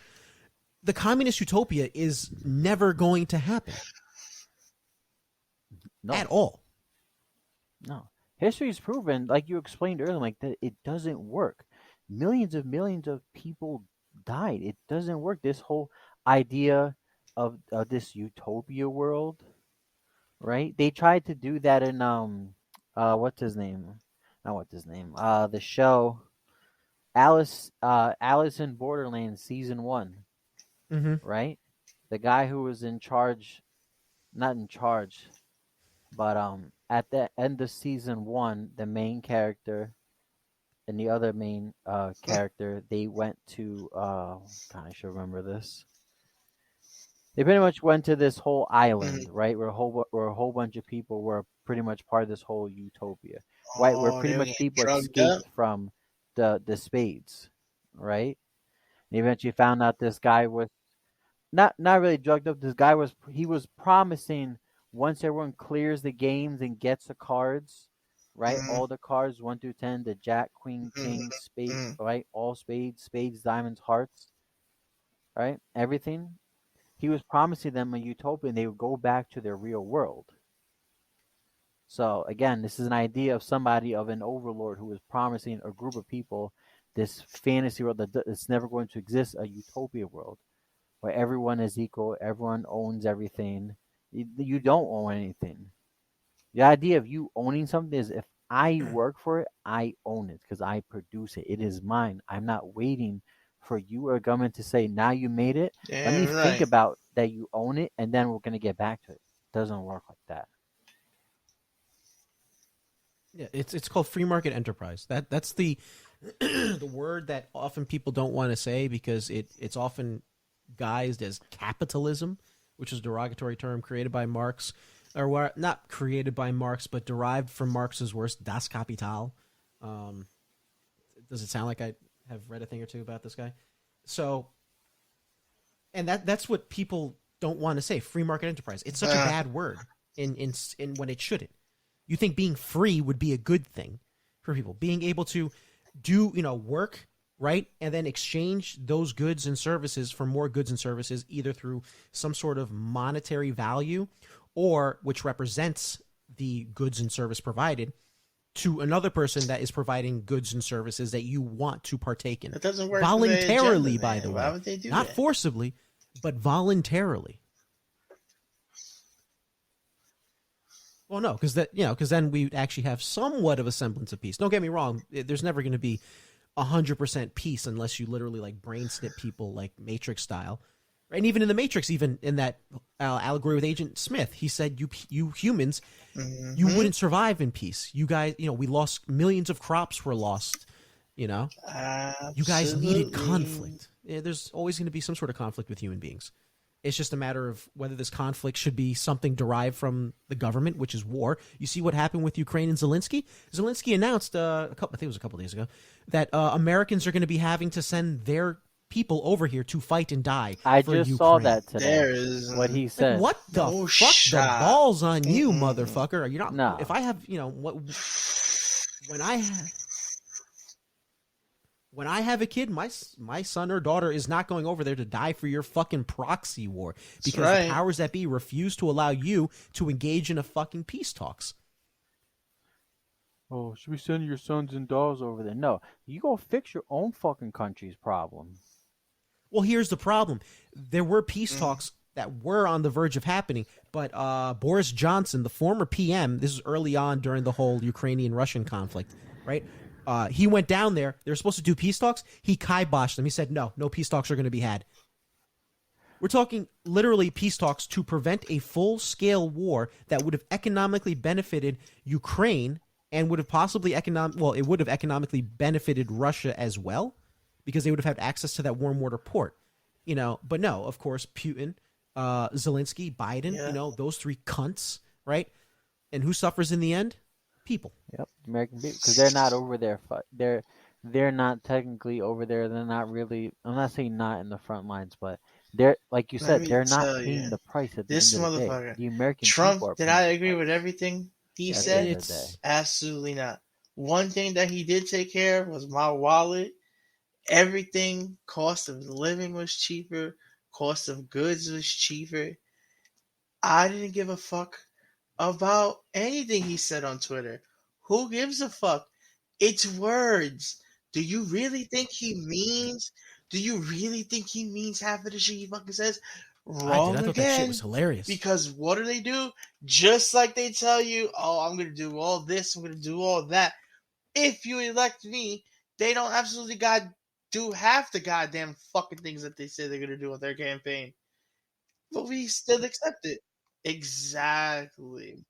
the communist utopia is never going to happen No, at all. no. History's proven, like you explained earlier, like that it doesn't work. Millions of people died. It doesn't work. This whole idea of this utopia world, right? They tried to do that in what's his name? Not what's his name. The show Alice in Borderland season 1, Mm-hmm. right? The guy who was in charge, not in charge, but at the end of season 1, the main character and the other main character, they went to God, I should remember this. They pretty much went to this whole island, right, where a whole bunch of people were pretty much part of this whole utopia, right, where Oh, pretty they were much getting people drugged up. escaped from the spades, right? And eventually found out this guy was not really drugged up. This guy was promising once everyone clears the games and gets the cards, right? Mm, All the cards 1 through 10, the Jack, Queen, mm, King, Spade, mm. right? All spades, diamonds, hearts, right? Everything. He was promising them a utopia, and they would go back to their real world. So again, this is an idea of somebody of an overlord who is promising a group of people this fantasy world that's never going to exist, a utopia world where everyone is equal, everyone owns everything. You don't own anything. The idea of you owning something is if I work for it, I own it because I produce it. It is mine. I'm not waiting for you or government to say, now you made it. Let me Damn think right. about that you own it, and then we're going to get back to it. It doesn't work like that. Yeah, it's called free market enterprise. That's the the word that often people don't want to say because it's often guised as capitalism, which is a derogatory term created by Marx, or not created by Marx, but derived from Marx's works, Das Kapital. Um, does it sound like I have read a thing or two about this guy? So, and that's what people don't want to say. Free market enterprise. It's such a bad word in when it shouldn't. You think being free would be a good thing for people, being able to do work, right, and then exchange those goods and services for more goods and services, either through some sort of monetary value or which represents the goods and service provided to another person that is providing goods and services that you want to partake in That doesn't work voluntarily, for their agenda, by the Why way, would they do not that? forcibly, but voluntarily. Well, no, because then we actually have somewhat of a semblance of peace. Don't get me wrong; there's never going to be 100% peace unless you literally like brain snip people like Matrix style. And even in the Matrix, even in that allegory with Agent Smith, he said, "You humans, you wouldn't survive in peace. You guys, we lost millions of crops were lost. You guys needed Absolutely. conflict. Yeah, there's always going to be some sort of conflict with human beings. It's just a matter of whether this conflict should be something derived from the government, which is war. You see what happened with Ukraine and Zelensky? Zelensky announced, I think it was a couple days ago, that Americans are going to be having to send their people over here to fight and die I for just Ukraine. saw that today. There is What he Like, said. what the No fuck? shot. The balls on you, motherfucker. Are you not? No. If I have, when I have a kid, my son or daughter is not going over there to die for your fucking proxy war because right. the powers that be refuse to allow you to engage in a fucking peace talks. Oh, should we send your sons and daughters over there? No, you go fix your own fucking country's problem. Well, here's the problem. There were peace talks that were on the verge of happening, but Boris Johnson, the former PM, this is early on during the whole Ukrainian-Russian conflict, right? He went down there. They were supposed to do peace talks. He kiboshed them. He said, no peace talks are going to be had. We're talking literally peace talks to prevent a full-scale war that would have economically benefited Ukraine and would have possibly it would have economically benefited Russia as well because they would have had access to that warm water port. But no, of course, Putin, Zelensky, Biden, those three cunts, right? And who suffers in the end? People. Yep, American people, because they're not over there. They're not technically over there. They're not really. I'm not saying not in the front lines, but they're like you said. They're not paying the price at the This end of the day. motherfucker, The American Trump, people are did paying I the agree price with everything he at the said? end of the day. Absolutely not. One thing that he did take care of was my wallet. Everything, cost of living was cheaper. cost of goods was cheaper. I didn't give a fuck about anything he said on Twitter. Who gives a fuck? It's words. Do you really think he means? Do you really think he means half of the shit he fucking says? I did. Wrong I thought that shit again. was hilarious. Because what do? Just like they tell you, oh, I'm gonna do all this, I'm gonna do all that. If you elect me, they don't absolutely do half the goddamn fucking things that they say they're gonna do on their campaign. But we still accept it. Exactly.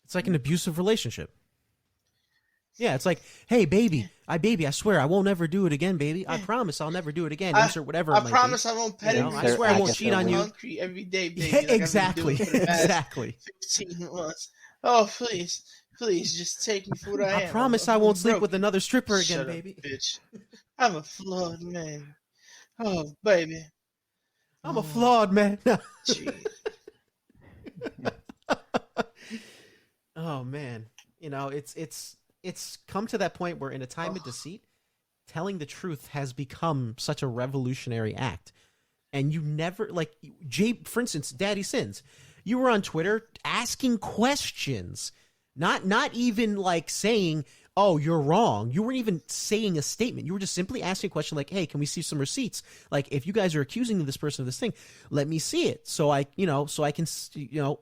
It's like an abusive relationship. Yeah, it's like, hey, baby, I swear I won't ever do it again, baby. I promise I'll never do it again. Insert whatever it I might promise be. I won't pet You know, I swear I won't cheat on you. Hungry every day, baby. Yeah, like exactly. I've been doing for the past Exactly. 15 months. Oh, please, just take me for what I am. I promise I won't sleep with another stripper again, Shut baby. up, bitch. I'm a flawed man. Oh, baby. I'm a flawed man. Gee. Oh man, you know it's come to that point where in a time of deceit, telling the truth has become such a revolutionary act, and you never like for instance, Daddy Sins. You were on Twitter asking questions, not even like saying, "Oh, you're wrong." You weren't even saying a statement. You were just simply asking a question like, "Hey, can we see some receipts? Like, if you guys are accusing this person of this thing, let me see it, so I can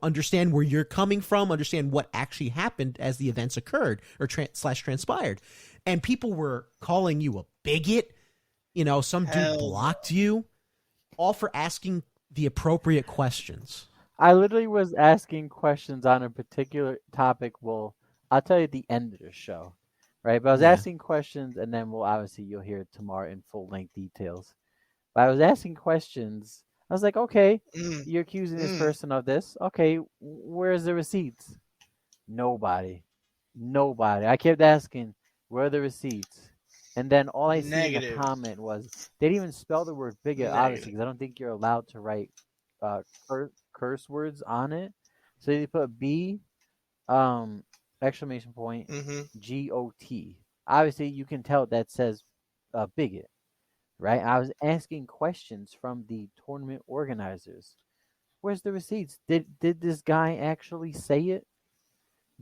understand where you're coming from, understand what actually happened as the events occurred or transpired." And people were calling you a bigot. Some dude blocked you, all for asking the appropriate questions. I literally was asking questions on a particular topic. Well, I'll tell you at the end of the show, right? But I was asking questions, and then you'll hear it tomorrow in full length details. But I was asking questions. I was like, okay, you're accusing this person of this. Okay, where's the receipts? Nobody. I kept asking, where are the receipts? And then all I see in the comment was, they didn't even spell the word bigot, obviously, because I don't think you're allowed to write curse words on it. So they put B, exclamation point, GOT. Obviously, you can tell that says bigot, right? I was asking questions from the tournament organizers. Where's the receipts? Did this guy actually say it?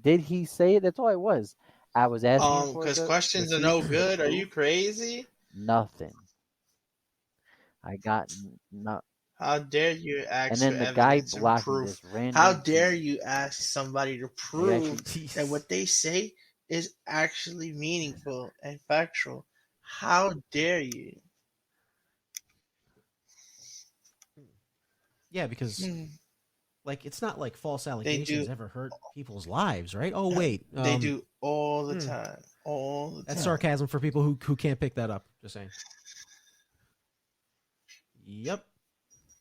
Did he say it? That's all it was. I was asking for because questions are no good. Are you crazy? Nothing. I got nothing. How dare you ask and then for the evidence guy and blocking proof? this random How dare you ask somebody to prove Jeez. that what they say is actually meaningful and factual? How dare you? Yeah, because like it's not like false allegations ever hurt people's lives, right? Oh wait, they do all the time. All the time. That's sarcasm for people who can't pick that up. Just saying. Yep.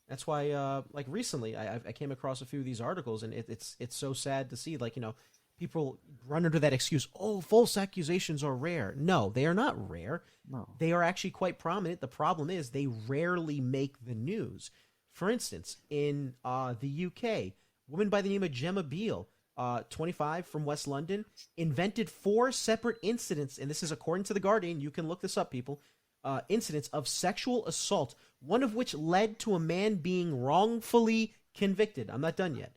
That's why, like recently, I came across a few of these articles, and it's so sad to see, like, people run under that excuse. Oh, false accusations are rare. No, they are not rare. No, they are actually quite prominent. The problem is they rarely make the news. For instance, in the UK, woman by the name of Gemma Beale, 25 from West London, invented 4 separate incidents, and this is according to The Guardian. You can look this up, people. Incidents of sexual assault, one of which led to a man being wrongfully convicted. I'm not done yet.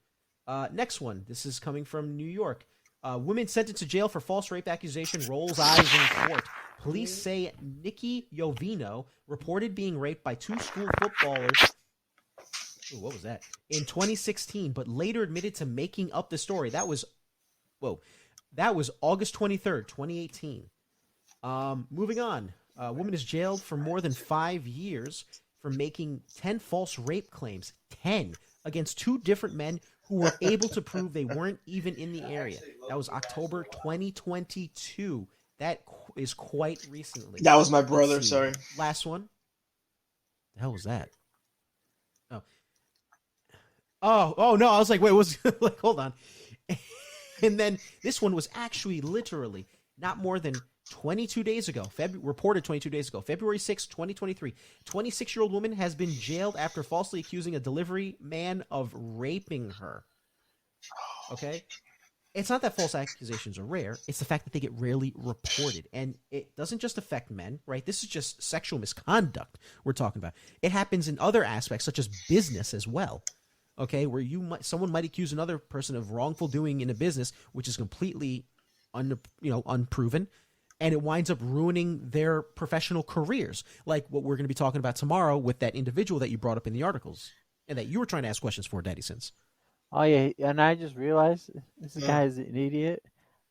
Next one. This is coming from New York. Woman sentenced to jail for false rape accusation rolls eyes in court. Police say Nikki Jovino reported being raped by 2 school footballers. Ooh, what was that? In 2016, but later admitted to making up the story. That was August 23rd, 2018. Moving on. A woman is jailed for more than 5 years for making 10 false rape claims. 10 against 2 different men who were able to prove they weren't even in the area. That was October 2022. That is quite recently. That was my brother, sorry. Last one. The hell was that? Oh no, I was like, wait, like, hold on. And then this one was actually literally not more than 22 days ago, reported 22 days ago, February 6, 2023. 26-year-old woman has been jailed after falsely accusing a delivery man of raping her. Okay? It's not that false accusations are rare. It's the fact that they get rarely reported. And it doesn't just affect men, right? This is just sexual misconduct we're talking about. It happens in other aspects, such as business as well. Okay, where someone might accuse another person of wrongful doing in a business, which is completely unproven, and it winds up ruining their professional careers, like what we're going to be talking about tomorrow with that individual that you brought up in the articles and that you were trying to ask questions for, Daddy Sins. Oh yeah, and I just realized this Yeah. guy is an idiot.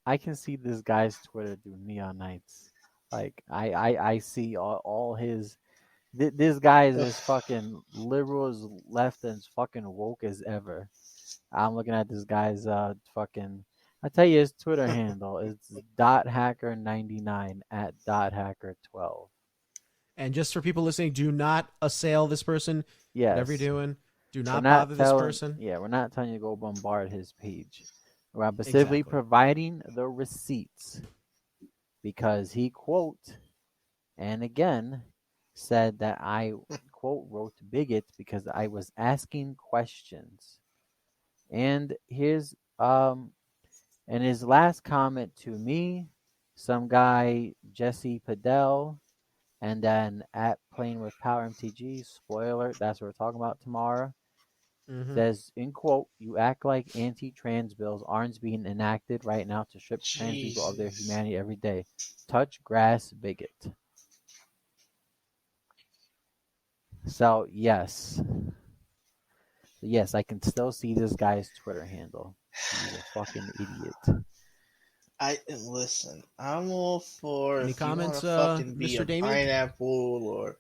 I can see this guy's Twitter do neon nights. Like I see all his. This guy is as fucking liberal as left and as fucking woke as ever. I'm looking at this guy's fucking. I tell you his Twitter handle. It's .hacker99 at .hacker12. And just for people listening, do not assail this person. Yes. Whatever you're doing, do We're not not bother this person. Yeah, we're not telling you to go bombard his page. We're specifically Exactly. providing the receipts because he quote and again said that I quote wrote bigot because I was asking questions. And here's and his last comment to me, some guy Jesse Padell, and then at Playing with Power MTG, spoiler, that's what we're talking about tomorrow. Says, in quote, you act like anti-trans bills aren't being enacted right now to strip trans people of their humanity every day. Touch grass, bigot. So, yes, I can still see this guy's Twitter handle. He's a fucking idiot. Listen. I'm all for Any if comments, you want to fucking be Mr. a Damian? pineapple or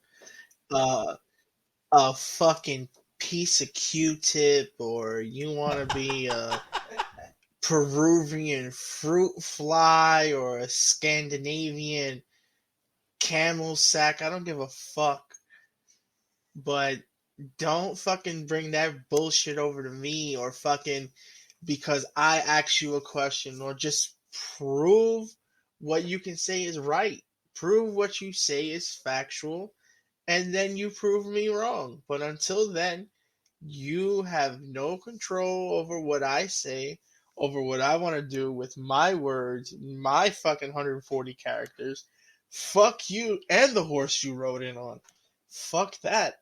a fucking piece of Q-tip, or you want to be a Peruvian fruit fly or a Scandinavian camel sack. I don't give a fuck. But don't fucking bring that bullshit over to me or fucking because I ask you a question, or just prove what you can say is right. Prove what you say is factual, and then you prove me wrong. But until then, you have no control over what I say, over what I want to do with my words, my fucking 140 characters. Fuck you and the horse you rode in on. Fuck that.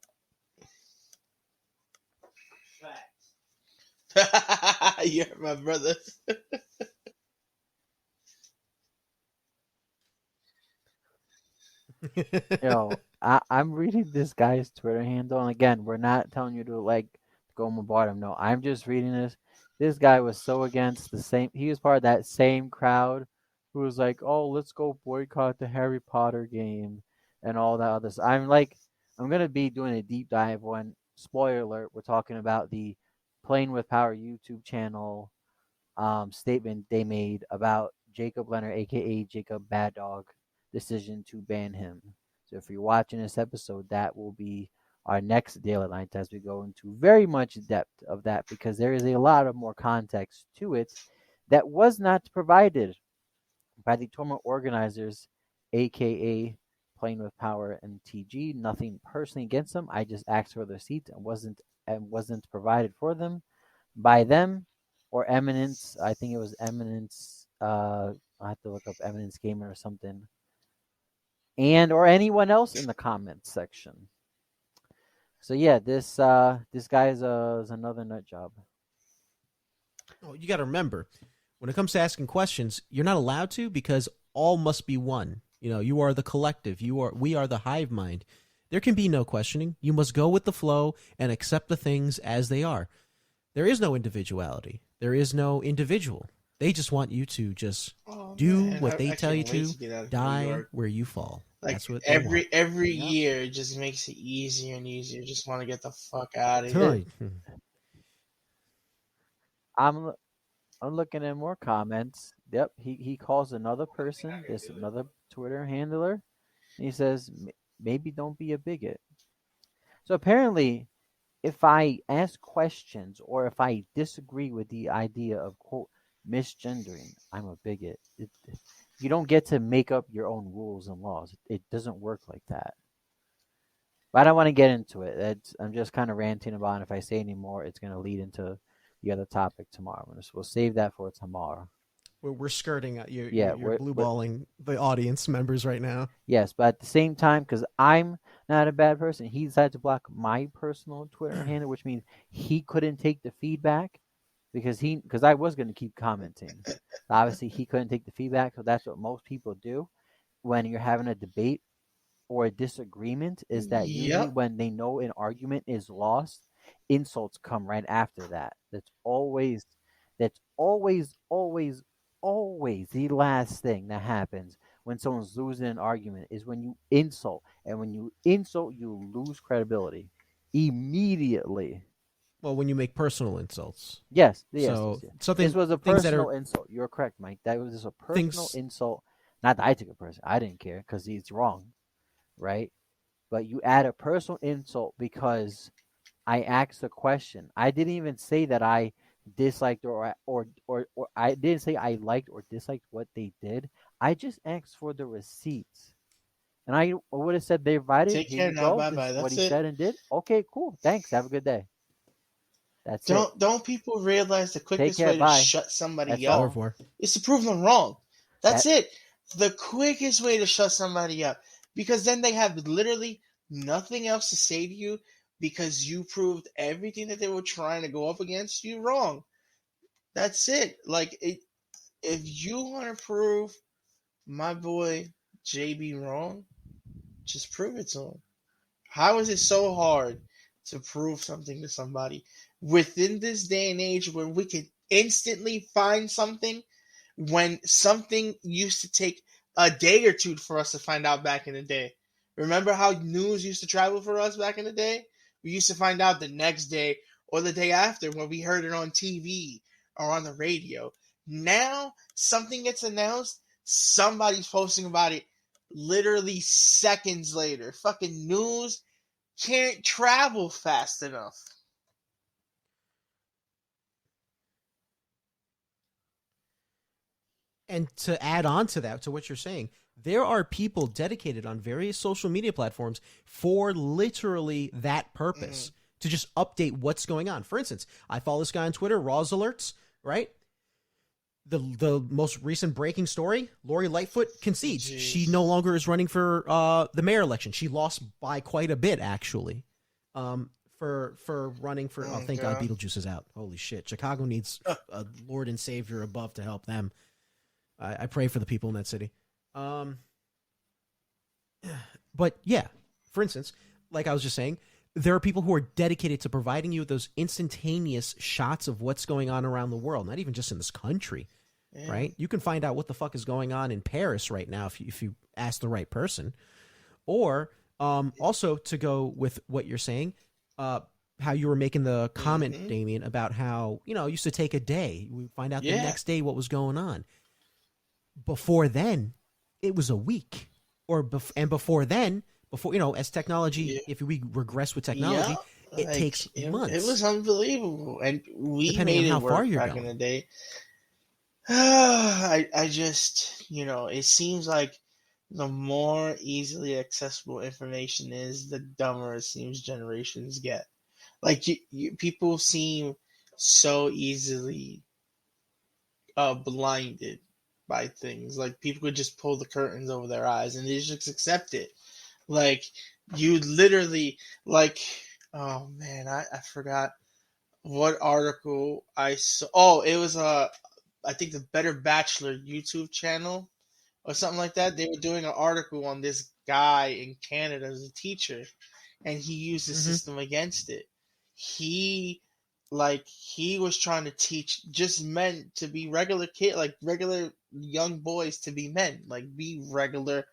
You're my brother. I'm reading this guy's Twitter handle, and again, we're not telling you to like go bombard him. No, I'm just reading this. This guy was so against the same. He was part of that same crowd who was like, "Oh, let's go boycott the Harry Potter game and all that other stuff." I'm gonna be doing a deep dive on. Spoiler alert: we're talking about the Playing with Power YouTube channel statement they made about Jacob Leonard, aka Jacob Bad Dog, decision to ban him. So if you're watching this episode, that will be our next Daily Night as we go into very much depth of that because there is a lot of more context to it that was not provided by the tournament organizers, aka Playing with Power and TG. Nothing personally against them. I just asked for their seat and wasn't provided for them by them or Eminence. I think it was Eminence. I have to look up Eminence Gamer or something, and or anyone else in the comments section. So yeah, this guy is another nut job. Oh, you got to remember, when it comes to asking questions, you're not allowed to because all must be one. You are the collective. We are the hive mind. There can be no questioning. You must go with the flow and accept the things as they are. There is no individuality. There is no individual. They just want you to just do what they tell you to, die where you fall. Like that's what every year, it just makes it easier and easier. Just want to get the fuck out of here. I'm looking at more comments. Yep, he calls another person, another Twitter handler. And he says, maybe don't be a bigot. So apparently, if I ask questions or if I disagree with the idea of, quote, misgendering, I'm a bigot. You don't get to make up your own rules and laws. It doesn't work like that. But I don't want to get into it. I'm just kind of ranting about it. If I say any more, it's going to lead into the other topic tomorrow. We'll save that for tomorrow. we're skirting Yeah, you're blue balling the audience members right now. yes, but at the same time, because I'm not a bad person, he decided to block my personal Twitter handle, which means he couldn't take the feedback because I was going to keep commenting. Obviously, he couldn't take the feedback, so that's what most people do when you're having a debate or a disagreement. Is that usually Yep. when they know an argument is lost, insults come right after that. That's always the last thing that happens when someone's losing an argument is when you insult. And when you insult, you lose credibility immediately. Well, when you make personal insults. Yes, yes, So yes, yes. something This was a things that personal are insult. You're correct, Mike. That was just a personal things. insult. Not that I took it personally. I didn't care because he's wrong, right? But you add a personal insult because I asked a question. I didn't even say that I disliked or I didn't say I liked or disliked what they did. I just asked for the receipts. And I would have said they're invited. Take Here care you now. go. Bye This bye. is what That's he it. said and did. Okay, cool. Thanks. Have a good day. That's it. Don't people realize the Take quickest care. way to Bye. shut somebody That's Au up all. revoir. is to prove them wrong? That's That it. The quickest way to shut somebody up, because then they have literally nothing else to say to you because you proved everything that they were trying to go up against you wrong. That's it. Like if you want to prove my boy JB wrong, just prove it to him. How is it so hard to prove something to somebody within this day and age where we can instantly find something when something used to take a day or two for us to find out back in the day? Remember how news used to travel for us back in the day? We used to find out the next day or the day after when we heard it on TV or on the radio. Now, something gets announced, somebody's posting about it literally seconds later. Fucking news can't travel fast enough. And to add on to that, to what you're saying, there are people dedicated on various social media platforms for literally that purpose, to just update what's going on. For instance, I follow this guy on Twitter, Raws Alerts, right? The most recent breaking story: Lori Lightfoot concedes Jeez. she no longer is running for the mayor election. She lost by quite a bit, actually, for running for. Oh, thank God, Beetlejuice is out. Holy shit, Chicago needs a Lord and Savior above to help them. I pray for the people in that city. But yeah, for instance, like I was just saying, there are people who are dedicated to providing you with those instantaneous shots of what's going on around the world, not even just in this country, right? You can find out what the fuck is going on in Paris right now if you ask the right person. Or also to go with what you're saying, how you were making the comment, Damian, about how, it used to take a day. We find out the next day what was going on. Before then, it was a week. And before then, as technology, if we regress with technology, it takes months. It was unbelievable, and we depending made on how it work far you're back going. in the day. I just, it seems like the more easily accessible information is, the dumber it seems generations get. Like people seem so easily blinded by things. Like people could just pull the curtains over their eyes and they just accept it. Like you literally, like, oh man, I forgot what article I saw. Oh, it was I think the Better Bachelor YouTube channel or something like that. They were doing an article on this guy in Canada as a teacher, and he used the system against it. He was trying to teach just men to be regular like regular young boys to be men, like be regular,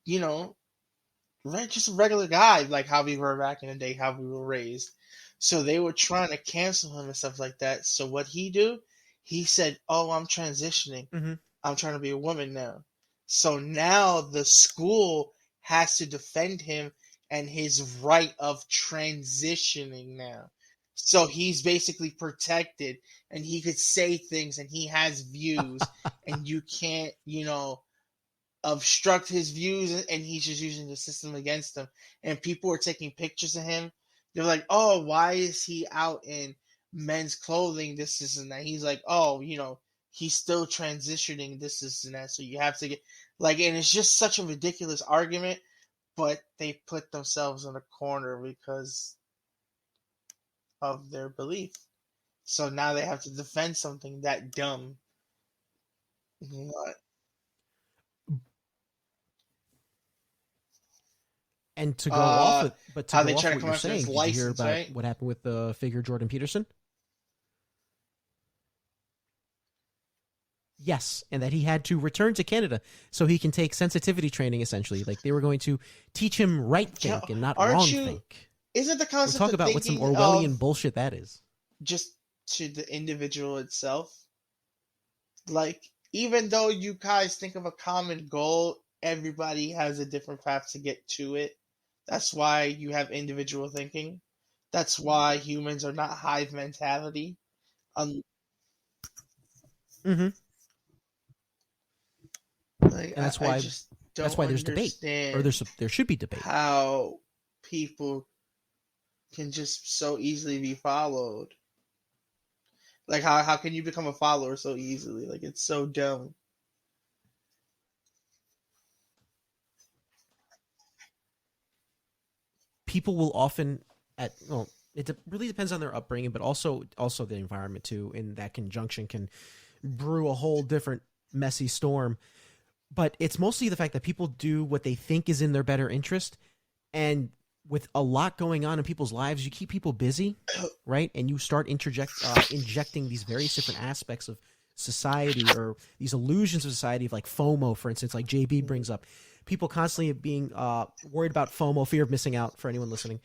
just a regular guy, like how we were back in the day, how we were raised. So they were trying to cancel him and stuff like that. So what he do? He said, "Oh, I'm transitioning. I'm trying to be a woman now." So now the school has to defend him and his right of transitioning now. So he's basically protected and he could say things and he has views and you can't, obstruct his views, and he's just using the system against him. And people are taking pictures of him. They're like, "Oh, why is he out in men's clothing? This and that." He's like, "Oh, he's still transitioning this and that. So you have to get like, and it's just such a ridiculous argument, but they put themselves in a corner because of their belief. So now they have to defend something that dumb. What? And to go off with, but to How go they off try to what come you're after saying, his did you hear license, about right? what happened with the figure Jordan Peterson? Yes, and that he had to return to Canada so he can take sensitivity training. Essentially, like they were going to teach him right think and not Aren't wrong you- think. Isn't the We'll concept talk of about what some thinking Orwellian of bullshit that is. just to the individual itself? Like, even though you guys think of a common goal, everybody has a different path to get to it. That's why you have individual thinking. That's why humans are not hive mentality. Mm-hmm. Like, And that's I why just that's don't why there's debate, understand or there should be debate. how people can just so easily be followed. Like, how can you become a follower so easily? Like, it's so dumb. People will often it really depends on their upbringing, but also the environment too. In that conjunction, can brew a whole different messy storm. But it's mostly the fact that people do what they think is in their better interest, and with a lot going on in people's lives, you keep people busy, right? And you start injecting these various different aspects of society, or these illusions of society, of like FOMO, for instance, like JB brings up. People constantly being worried about FOMO, fear of missing out, for anyone listening,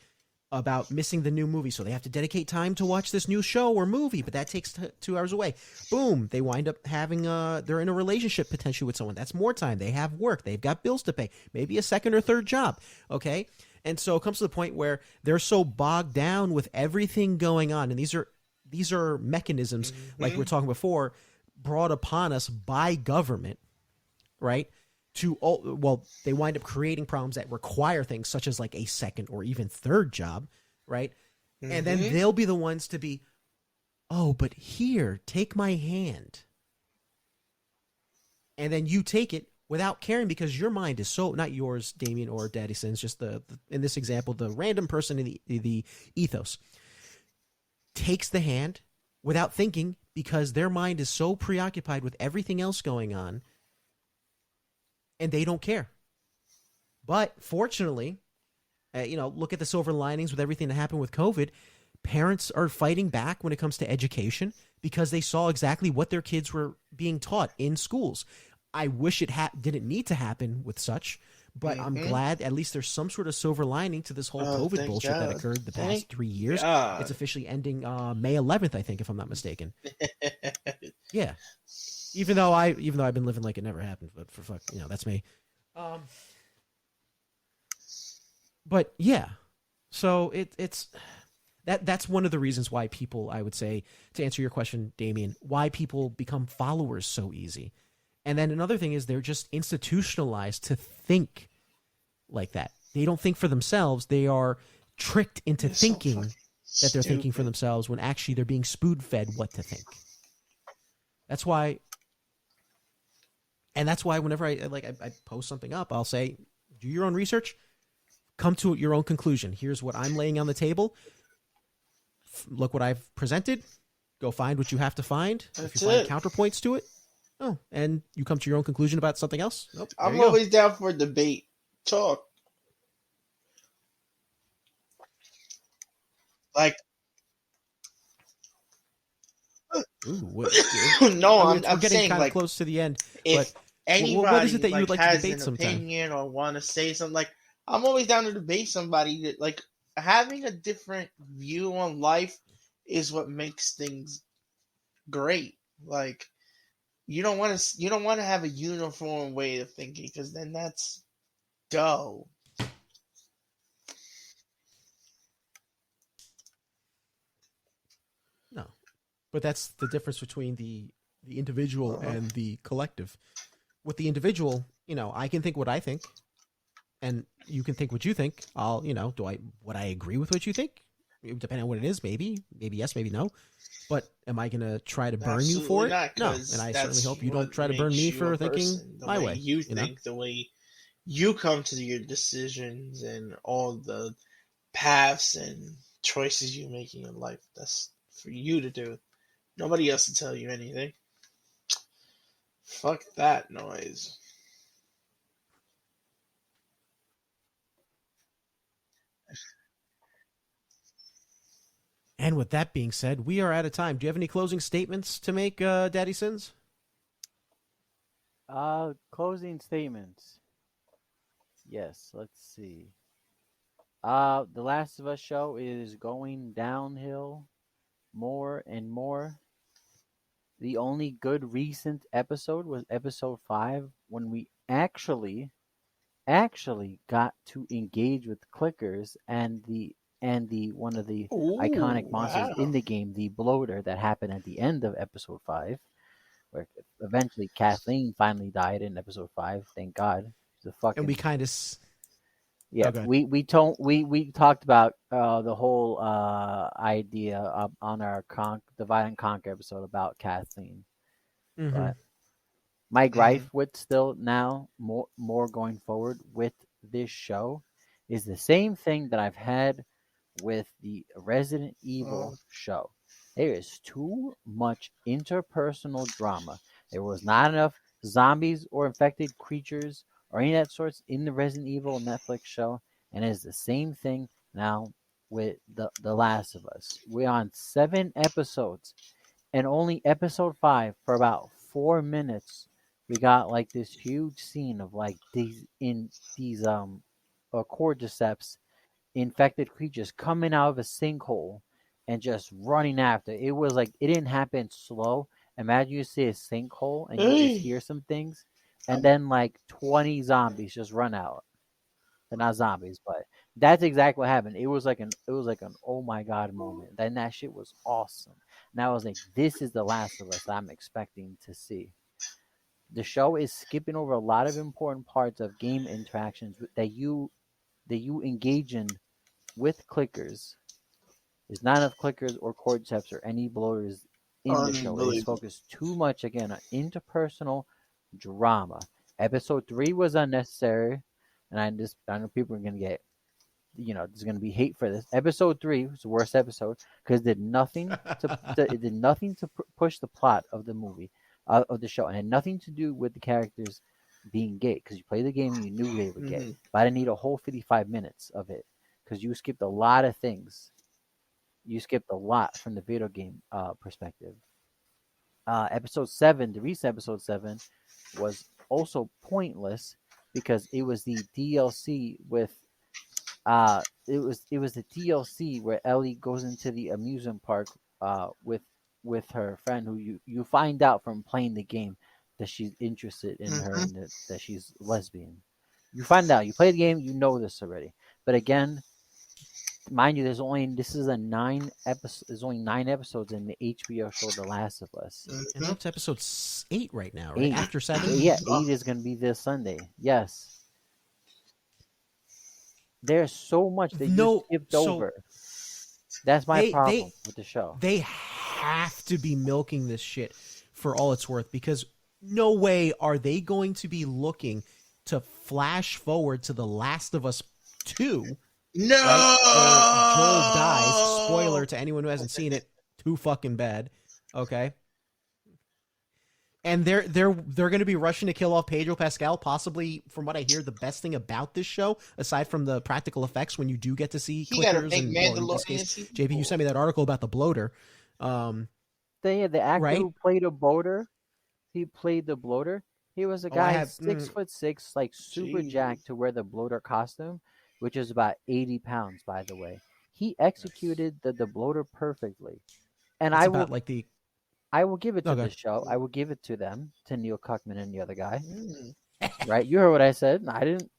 about missing the new movie. So they have to dedicate time to watch this new show or movie, but that takes 2 hours away. Boom. They wind up having they're in a relationship potentially with someone. That's more time. They have work. They've got bills to pay. Maybe a second or third job. Okay. And so it comes to the point where they're so bogged down with everything going on. And these are mechanisms, like we were talking before, brought upon us by government, right? They wind up creating problems that require things such as like a second or even third job, right? And then they'll be the ones to be, oh, but here, take my hand. And then you take it without caring, because your mind is so, not yours, Damian or Daddy Sins, just in this example, the random person in the ethos takes the hand without thinking, because their mind is so preoccupied with everything else going on, and they don't care. But fortunately, look at the silver linings with everything that happened with COVID. Parents are fighting back when it comes to education because they saw exactly what their kids were being taught in schools. I wish it didn't need to happen with such, but I'm glad at least there's some sort of silver lining to this whole COVID bullshit that occurred the past 3 years. God. It's officially ending May 11th, I think, if I'm not mistaken. Yeah. Even though I've been living like it never happened, but for fuck, that's me. But yeah, so it's that's one of the reasons why people, I would say, to answer your question, Damian, why people become followers so easy. And then another thing is they're just institutionalized to think like that. They don't think for themselves. They are tricked into thinking that they're thinking for themselves when actually they're being spoon-fed what to think. That's why whenever I post something up, I'll say, do your own research, come to your own conclusion. Here's what I'm laying on the table. Look what I've presented. Go find what you have to find. If you find counterpoints to it, and you come to your own conclusion about something else. I'm always down for debate. Talk. Like, no, we're I'm getting saying, kind like, of close to the end. If but anybody what is it that you would like to has debate an sometime? opinion or want to say something, like, I'm always down to debate somebody. That, like, having a different view on life is what makes things great. Like, you don't want to have a uniform way of thinking, because then that's dull. No, but that's the difference between the individual and the collective. With the individual, I can think what I think, and you can think what you think. Would I agree with what you think? Depending on what it is, maybe yes, maybe no. But am I gonna try to burn you Absolutely for it? not, No, 'cause and I certainly that's hope you don't what try to burn makes me you a for thinking person. The my way way. you You know, think, the way you come to your decisions, and all the paths and choices you make in your life. That's for you to do. Nobody else will tell you anything. Fuck that noise. and with that being said, we are out of time. Do you have any closing statements to make, Daddy Sins? Closing statements. Yes, let's see. The Last of Us show is going downhill more and more. The only good recent episode was episode 5 when we actually got to engage with clickers and the one of the Ooh, iconic monsters wow. in the game, the bloater that happened at the end of episode 5, where eventually Kathleen finally died in episode 5. Thank God. She's a And we fucking kind of. yeah. Oh, God. We talked about the whole idea on our divide and conquer episode about Kathleen, Mm-hmm. but my Mm-hmm. gripe with still now more going forward with this show is the same thing that I've had with the Resident Oh. Evil show. There is too much interpersonal drama. There was not enough zombies or infected creatures or any of that sorts in the Resident Evil Netflix show, and it's the same thing now with the Last of Us. We're on 7 episodes, and only episode 5 for about 4 minutes we got like this huge scene of like these cordyceps infected creatures coming out of a sinkhole and just running after. It was like it didn't happen slow. Imagine you see a sinkhole and you just Hey. hear some things, and then like 20 zombies just run out. They're not zombies, but that's exactly what happened. It was like an oh my god moment. Then that shit was awesome. And I was like, this is the Last of Us I'm expecting to see. The show is skipping over a lot of important parts of game interactions that you engage in with clickers. There's not enough clickers or cordyceps or any bloaters in the show. It is Unbelievable. focused too much again on interpersonal drama. Episode 3 was unnecessary, and I know people are gonna get there's gonna be hate for this. Episode 3 was the worst episode because it did nothing to push the plot of the movie of the show, and had nothing to do with the characters being gay. Because you play the game and you knew they were gay, Mm-hmm. but I didn't need a whole 55 minutes of it because you skipped a lot of things. You skipped a lot from the video game perspective. Episode 7, the recent episode 7, was also pointless because it was the DLC with it was the DLC where Ellie goes into the amusement park with her friend who you find out from playing the game that she's interested in her Mm-hmm. and that she's lesbian. You find out. You play the game. You know this already. But again, mind you, this is a 9 episode. There's only 9 episodes in the HBO show The Last of Us. And we're Mm-hmm. up to episode 8 right now, right? 8. After 7? Yeah, Oh. 8 is gonna be this Sunday. Yes. There's so much that you No, skipped so over. That's my they problem they with the show. they have to be milking this shit for all it's worth, because no way are they going to be looking to flash forward to The Last of Us 2, No. right? Where Joel dies. Spoiler to anyone who hasn't seen it. Too fucking bad. Okay. And they're going to be rushing to kill off Pedro Pascal. Possibly, from what I hear, the best thing about this show, aside from the practical effects, when you do get to see He got to clickers make and, well, in this Mandalorian case, season JP, you 4. sent me that article about the bloater. The actor Right? who played a bloater, he played the bloater. He was a Oh, I guy have 6'6", like super Jesus. jacked to wear the bloater costume, which is about 80 pounds, by the way. He executed the bloater perfectly, and It's I about will like the I will give it to okay. the show. I will give it to them, to Neil Cuckman and the other guy. Mm. Right? You heard what I said. I didn't.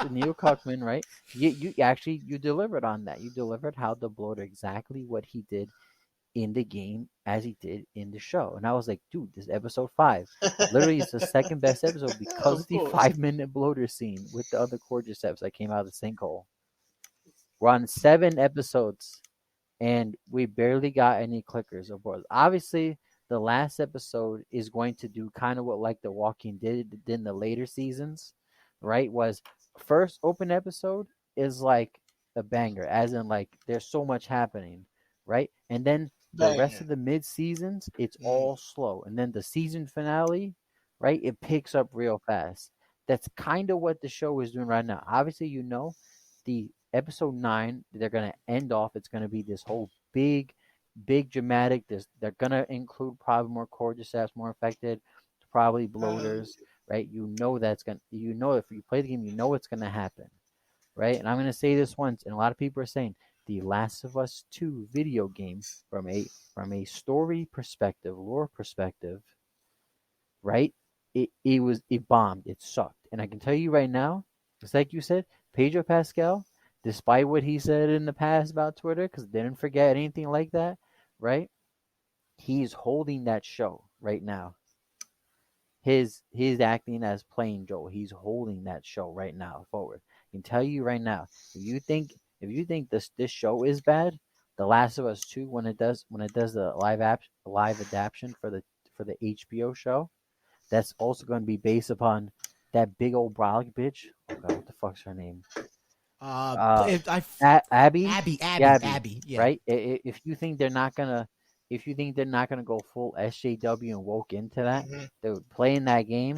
Neil Cuckman, right? You actually you delivered on that. You delivered how the bloater exactly what he did in the game as he did in the show. And I was like, dude, this is episode 5. Literally, it's the second best episode because Of of the course. 5-minute bloater scene with the other cordyceps that came out of the sinkhole. We're on 7 episodes. and we barely got any clickers aboard. Obviously, the last episode is going to do kind of what like The Walking Dead did in the later seasons, right? Was first open episode is like a banger, as in like there's so much happening, right? And then the rest Banger. of the mid seasons, it's Mm. all slow, and then the season finale, right? It picks up real fast. That's kind of what the show is doing right now. Obviously, the episode 9 they're gonna end off. It's gonna be this whole big dramatic. They're gonna include probably more cordyceps, more infected, probably bloaters, right? You know if you play the game, you know it's gonna happen, right? And I'm gonna say this once, and a lot of people are saying the Last of Us 2 video game from a story perspective, lore perspective, right? It bombed. It sucked. And I can tell you right now, just like you said, Pedro Pascal, despite what he said in the past about Twitter, because didn't forget anything like that, right? He's holding that show right now. His acting as playing Joel, he's holding that show right now forward. I can tell you right now, if you think this show is bad, The Last of Us 2 when it does the live adaptation for the HBO show, that's also going to be based upon that big old brolic bitch. Oh God, what the fuck's her name? Uh, Abby. Yeah, Abby. Abby. Yeah. Right. If you think they're not gonna, if you think they're not gonna go full SJW and woke into that, Mhm. they're playing that game.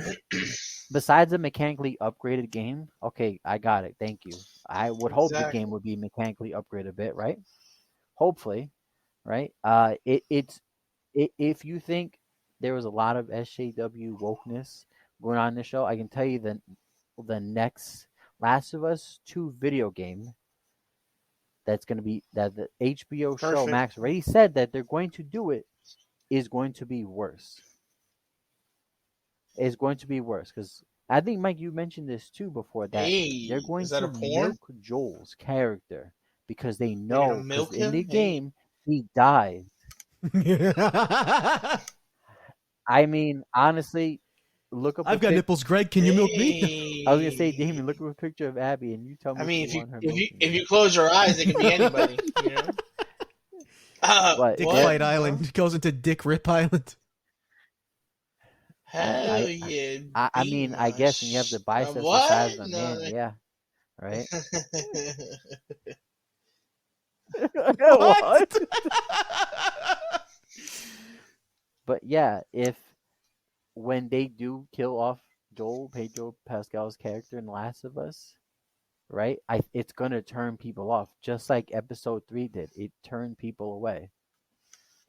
Besides a mechanically upgraded game, okay, I got it. Thank you. I would hope the game Exactly. would be mechanically upgraded a bit, right? Hopefully, right? If you think there was a lot of SJW wokeness going on in the show, I can tell you that the next Last of Us 2 video game that's going to be that the HBO show Perfect. Max already said that they're going to do it is going to be worse. Is going to be worse because I think Mike, you mentioned this too before that Hey, they're going is that to a porn? milk Joel's character because they They're gonna know because milk in the him? Hey. game he dies. I mean, honestly, look up a I've got pic. nipples, Greg. Can you milk me? I was gonna say, Hey. Damien, look up a picture of Abby and you tell I me if mean, you if you want her if you milking if you. you close your eyes, it could be anybody. You know. But Dick What? Fight Island goes into Dick Rip Island. Hell yeah, I beat mean, I my guess when you have the biceps the size what? of a No. man, yeah, right? What? What? But yeah, if when they do kill off Joel Pedro Pascal's character in Last of Us, right? It's gonna turn people off, just like Episode 3 did. It turned people away,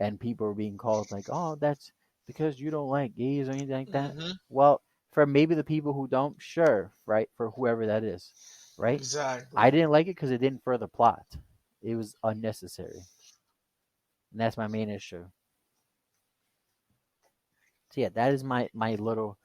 and people were being called like, "Oh, that's because you don't like gays or anything like that." hmm Well, for maybe the people who don't, sure, right? For whoever that is, right? Exactly. I didn't like it because it didn't further plot. It was unnecessary, and that's my main issue. So yeah, that is my little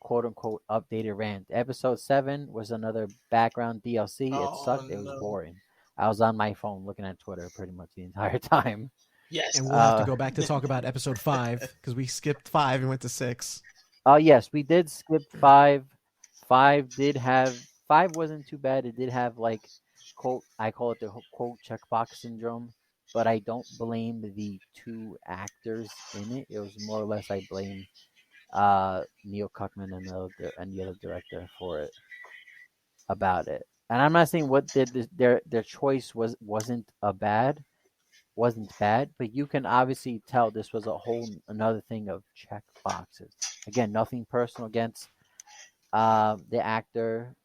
quote unquote updated rant. Episode 7 was another background DLC. It Oh sucked. It was no. boring. I was on my phone looking at Twitter pretty much the entire time. Yes. And we'll have to Uh go back to talk about episode 5 because we skipped 5 and went to 6. oh yes, we did skip 5. 5 wasn't too bad. It did have like quote I call it the quote checkbox syndrome, but I don't blame the two actors in it. It was more or less I blame Neil Cuckman and the other director for it about it. And I'm not saying what their choice wasn't bad, but you can obviously tell this was a whole another thing of check boxes. Again, nothing personal against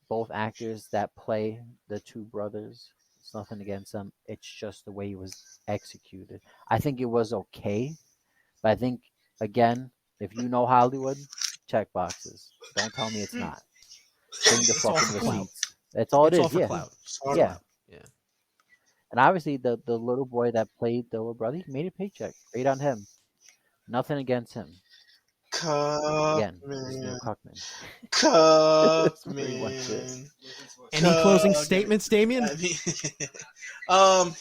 both actors that play the two brothers. It's nothing against them. It's just the way it was executed. I think it was okay, but I think again, if you know Hollywood, check boxes. Don't tell me it's not. Bring the It's all fucking for clout. receipts. That's all it It's all is. for Yeah, clout. Sorry. yeah. Yeah. And obviously, the little boy that played the little brother, he made a paycheck. Great on him. Nothing against him. Again, it's Neil Cuckman. Cuckman. That's pretty much it. Cuckman. Any closing Cuckman. statements, Damien? I mean, um,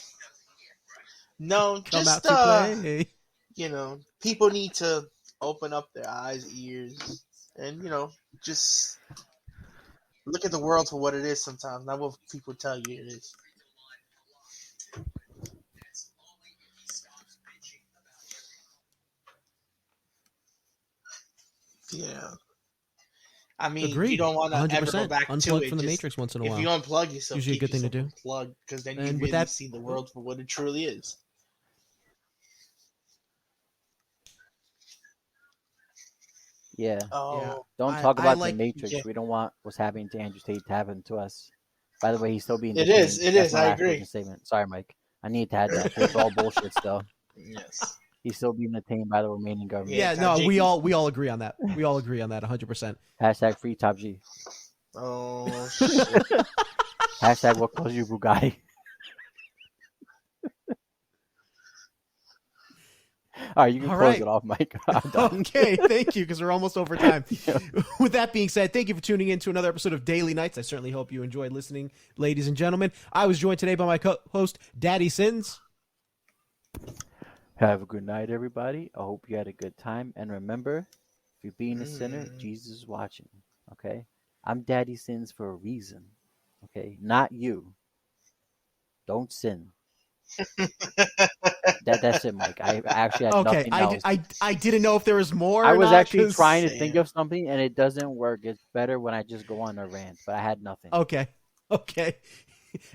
no, Come out just to play. people need to open up their eyes, ears, and just look at the world for what it is sometimes, not what people tell you it is. Yeah. I mean, Agreed. you don't want to ever go 100%. back to Unplug it. from the Just, Matrix once in a if while. you unplug yourself, Usually a keep good thing to yourself do. unplugged, because then you And with really that- see the world for what it truly is. Yeah. Oh, Don't I- talk I about like- the Matrix. yeah. We don't want what's happening to Andrew Tate to happen to us. By the way, he's still being It detained. is, it That's is, my I last agree. closing statement. Sorry, Mike. I need to add that. It's all bullshit still. yes. He's still being detained by the Romanian government. Yeah, Top no, G. we all agree on that. We all agree on that 100%. Hashtag free Top G. Oh, shit. Hashtag what calls you Bugatti. All right, you can All close right. it off, Mike. I'm done. Okay, thank you, because we're almost over time. Yeah. With that being said, thank you for tuning in to another episode of Daily Nights. I certainly hope you enjoyed listening, ladies and gentlemen. I was joined today by my co-host, Daddy Sins. Have a good night, everybody. I hope you had a good time. And remember, if you're being a sinner, Jesus is watching. Okay? I'm Daddy Sins for a reason. Okay? Not you. Don't sin. That's it, Mike. I actually had Okay, nothing else. I didn't know if there was more. I or was not, actually 'cause- trying to think Damn. of something, and it doesn't work. It's better when I just go on a rant, but I had nothing. Okay.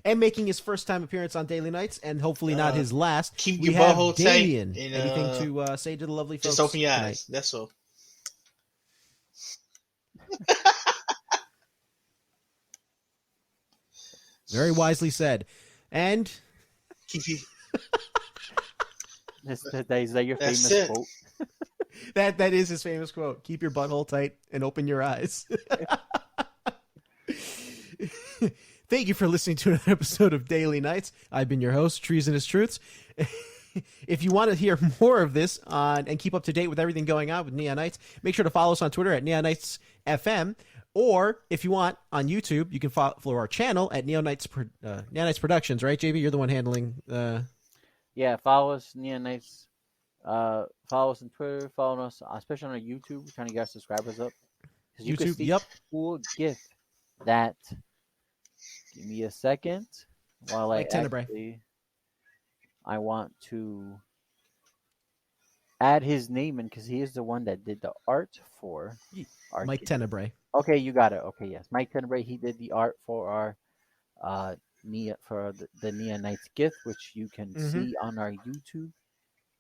And making his first time appearance on Daily Nights, and hopefully not his last. Keep we your have butthole tight Damian. and, Anything to say to the lovely folks? Just open your tonight? eyes. That's all. Very wisely said. And Keep you. Is that your That's famous it. quote? that is his famous quote. Keep your butthole tight and open your eyes. Thank you for listening to another episode of Daily Nights. I've been your host, Treasonous Truths. If you want to hear more of this and keep up to date with everything going on with Neon Nights, make sure to follow us on Twitter at Neon Nights FM. Or if you want, on YouTube, you can follow our channel at Neon Nights Productions, right, JB? You're the one handling... Yeah, follow us, Neon Nights. Follow us on Twitter. Follow us, especially on our YouTube. We're trying to get our subscribers up. 'Cause you can YouTube, see yep. cool gift that. Give me a second while Mike Tenebrae. I want to add his name in because he is the one that did the art for our Mike gift. Tenebrae. Okay, you got it. Okay, yes, Mike Tenebrae. He did the art for our the Neon Nights gift, which you can see on our YouTube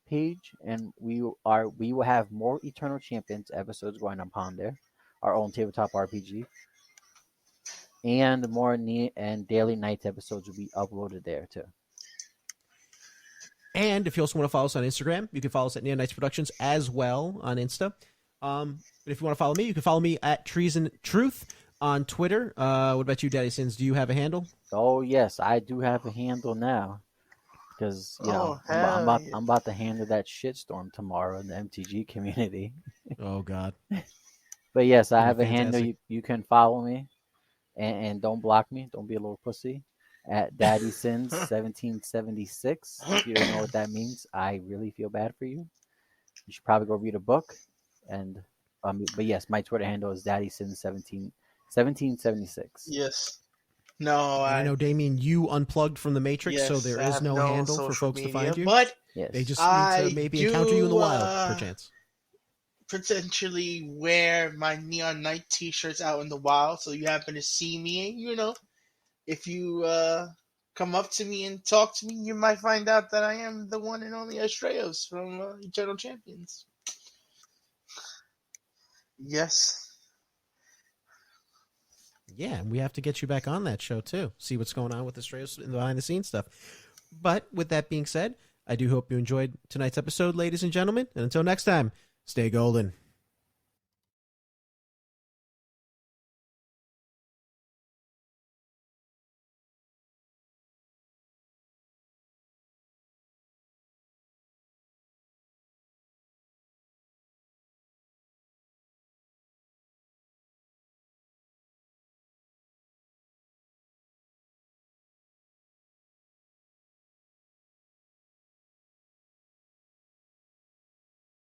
page, and we will have more Eternal Champions episodes going upon there, our own tabletop RPG, and more and Daily Nights episodes will be uploaded there too. And if you also want to follow us on Instagram, you can follow us at Neon Nights Productions as well on Insta. But if you want to follow me, you can follow me at Treason Truth on Twitter. What about you, Daddy Sins? Do you have a handle? Oh yes, I do have a handle now, because I'm about to handle that shitstorm tomorrow in the MTG community. Oh, God. But yes, I Yeah, have a handle. fantastic. You can follow me, and don't block me. Don't be a little pussy. At Daddy Sins 1776. If you don't know what that means, I really feel bad for you. You should probably go read a book. And but yes, my Twitter handle is Daddy Sins 1776. Yes. No, I know, Damian, you unplugged from the Matrix, yes, so there I is have no handle for social folks to media, find you. But Yes. They just I need to maybe encounter you in the do, wild, perchance. potentially wear my Neon Night t-shirts out in the wild, so you happen to see me, if you come up to me and talk to me, you might find out that I am the one and only Astraeos from Eternal Champions. Yes. Yeah, and we have to get you back on that show, too. See what's going on with the Strayos and the behind-the-scenes stuff. But with that being said, I do hope you enjoyed tonight's episode, ladies and gentlemen. And until next time, stay golden.